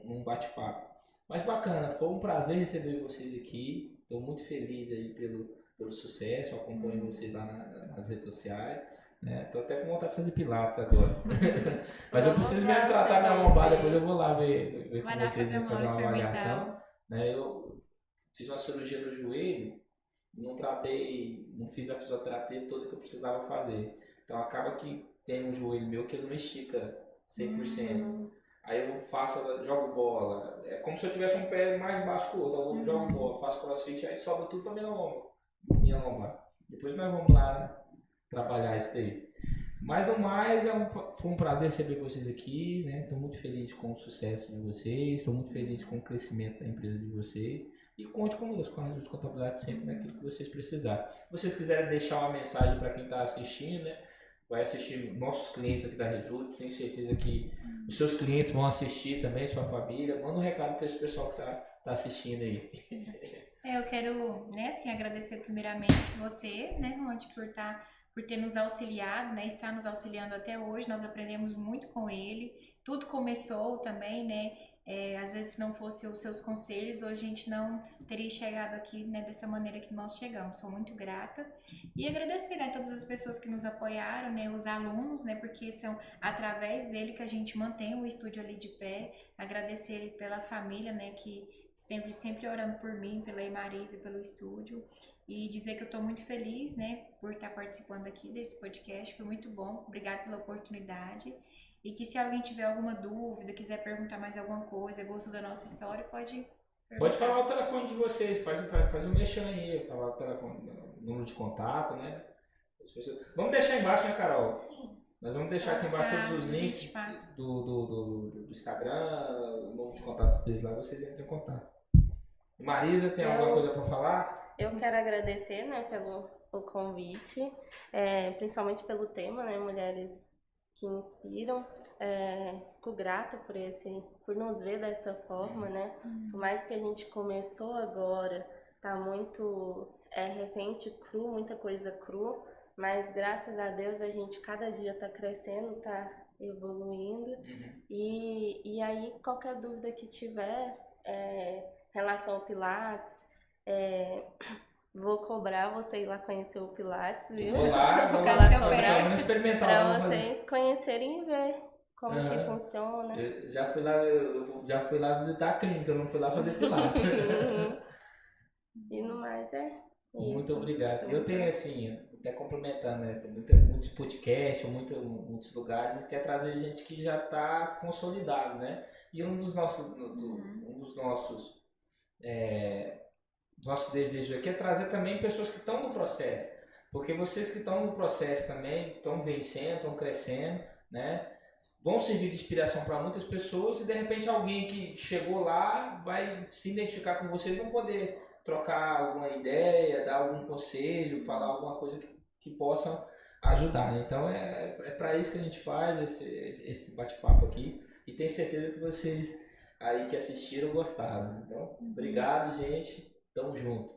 num bate-papo. Mas bacana, foi um prazer receber vocês aqui. Estou muito feliz aí pelo sucesso, acompanho vocês lá nas redes sociais. Né? Tô até com vontade de fazer pilates agora. Mas eu Vamos preciso lá, mesmo tratar minha você lombar, conhecer. depois eu vou lá ver Vai com lá vocês, fazer uma aula fazer uma avaliação. experimental. Né? Eu fiz uma cirurgia no joelho, não fiz a fisioterapia toda que eu precisava fazer. Então acaba que tem um joelho meu que ele não estica 100%. Aí eu jogo bola. É como se eu tivesse um pé mais baixo que o outro. Eu jogo bola, faço crossfit, aí sobra tudo pra minha lombar. Depois nós vamos lá, né, trabalhar isso daí. Mas no mais, foi um prazer receber vocês aqui, né? Estou muito feliz com o sucesso de vocês, estou muito feliz com o crescimento da empresa de vocês. E conte conosco, com a Resulta de Contabilidade sempre naquilo que vocês precisarem. Se vocês quiserem deixar uma mensagem para quem está assistindo, né? Vai assistir nossos clientes aqui da Resulta, tenho certeza que os seus clientes vão assistir também, sua família. Manda um recado para esse pessoal que está assistindo aí. Eu quero, né, assim, agradecer primeiramente você, né, Rod, por ter nos auxiliado, né, estar nos auxiliando até hoje. Nós aprendemos muito com ele. Tudo começou também, né, às vezes se não fosse os seus conselhos, hoje a gente não teria chegado aqui, né, dessa maneira que nós chegamos. Sou muito grata. E agradecer, né, todas as pessoas que nos apoiaram, né, os alunos, né, porque são através dele que a gente mantém o estúdio ali de pé. Agradecer ele pela família, né, que esteve sempre orando por mim, pela Marisa, pelo estúdio. E dizer que eu estou muito feliz, né, por estar participando aqui desse podcast. Foi muito bom. Obrigada pela oportunidade. E que se alguém tiver alguma dúvida, quiser perguntar mais alguma coisa, gostou da nossa história, pode perguntar. Pode falar o telefone de vocês, faz um mexão aí, falar o telefone, o número de contato, né? Vamos deixar embaixo, né, Carol? Sim. Nós vamos deixar aqui embaixo todos os a gente links faz. do Instagram, o número de contato deles lá, vocês entram em contato. Marisa, tem alguma coisa para falar? Eu quero agradecer, né, pelo convite, principalmente pelo tema, né, Mulheres que Inspiram. Fico grata por nos ver dessa forma, né? Por mais que a gente começou agora, tá muito recente, cru, muita coisa cru, mas graças a Deus a gente cada dia tá crescendo, tá evoluindo. E aí qualquer dúvida que tiver em relação ao Pilates, vou cobrar você ir lá conhecer o Pilates, viu? Vou lá, vamos experimentar. Para vocês conhecerem e ver como que funciona. Eu já fui lá visitar a clínica, eu não fui lá fazer Pilates. E no mais isso. Muito obrigado. Eu tenho assim, até complementando, né? Tem muitos podcasts, muitos lugares que quer trazer gente que já está consolidado, né? E um dos nossos desejos aqui é trazer também pessoas que estão no processo, porque vocês que estão no processo também estão vencendo, estão crescendo, né? Vão servir de inspiração para muitas pessoas e de repente alguém que chegou lá vai se identificar com vocês, vão poder trocar alguma ideia, dar algum conselho, falar alguma coisa que possa ajudar. Então é para isso que a gente faz esse bate-papo aqui e tenho certeza que vocês aí que assistiram gostaram. Então, obrigado, gente. Tamo junto.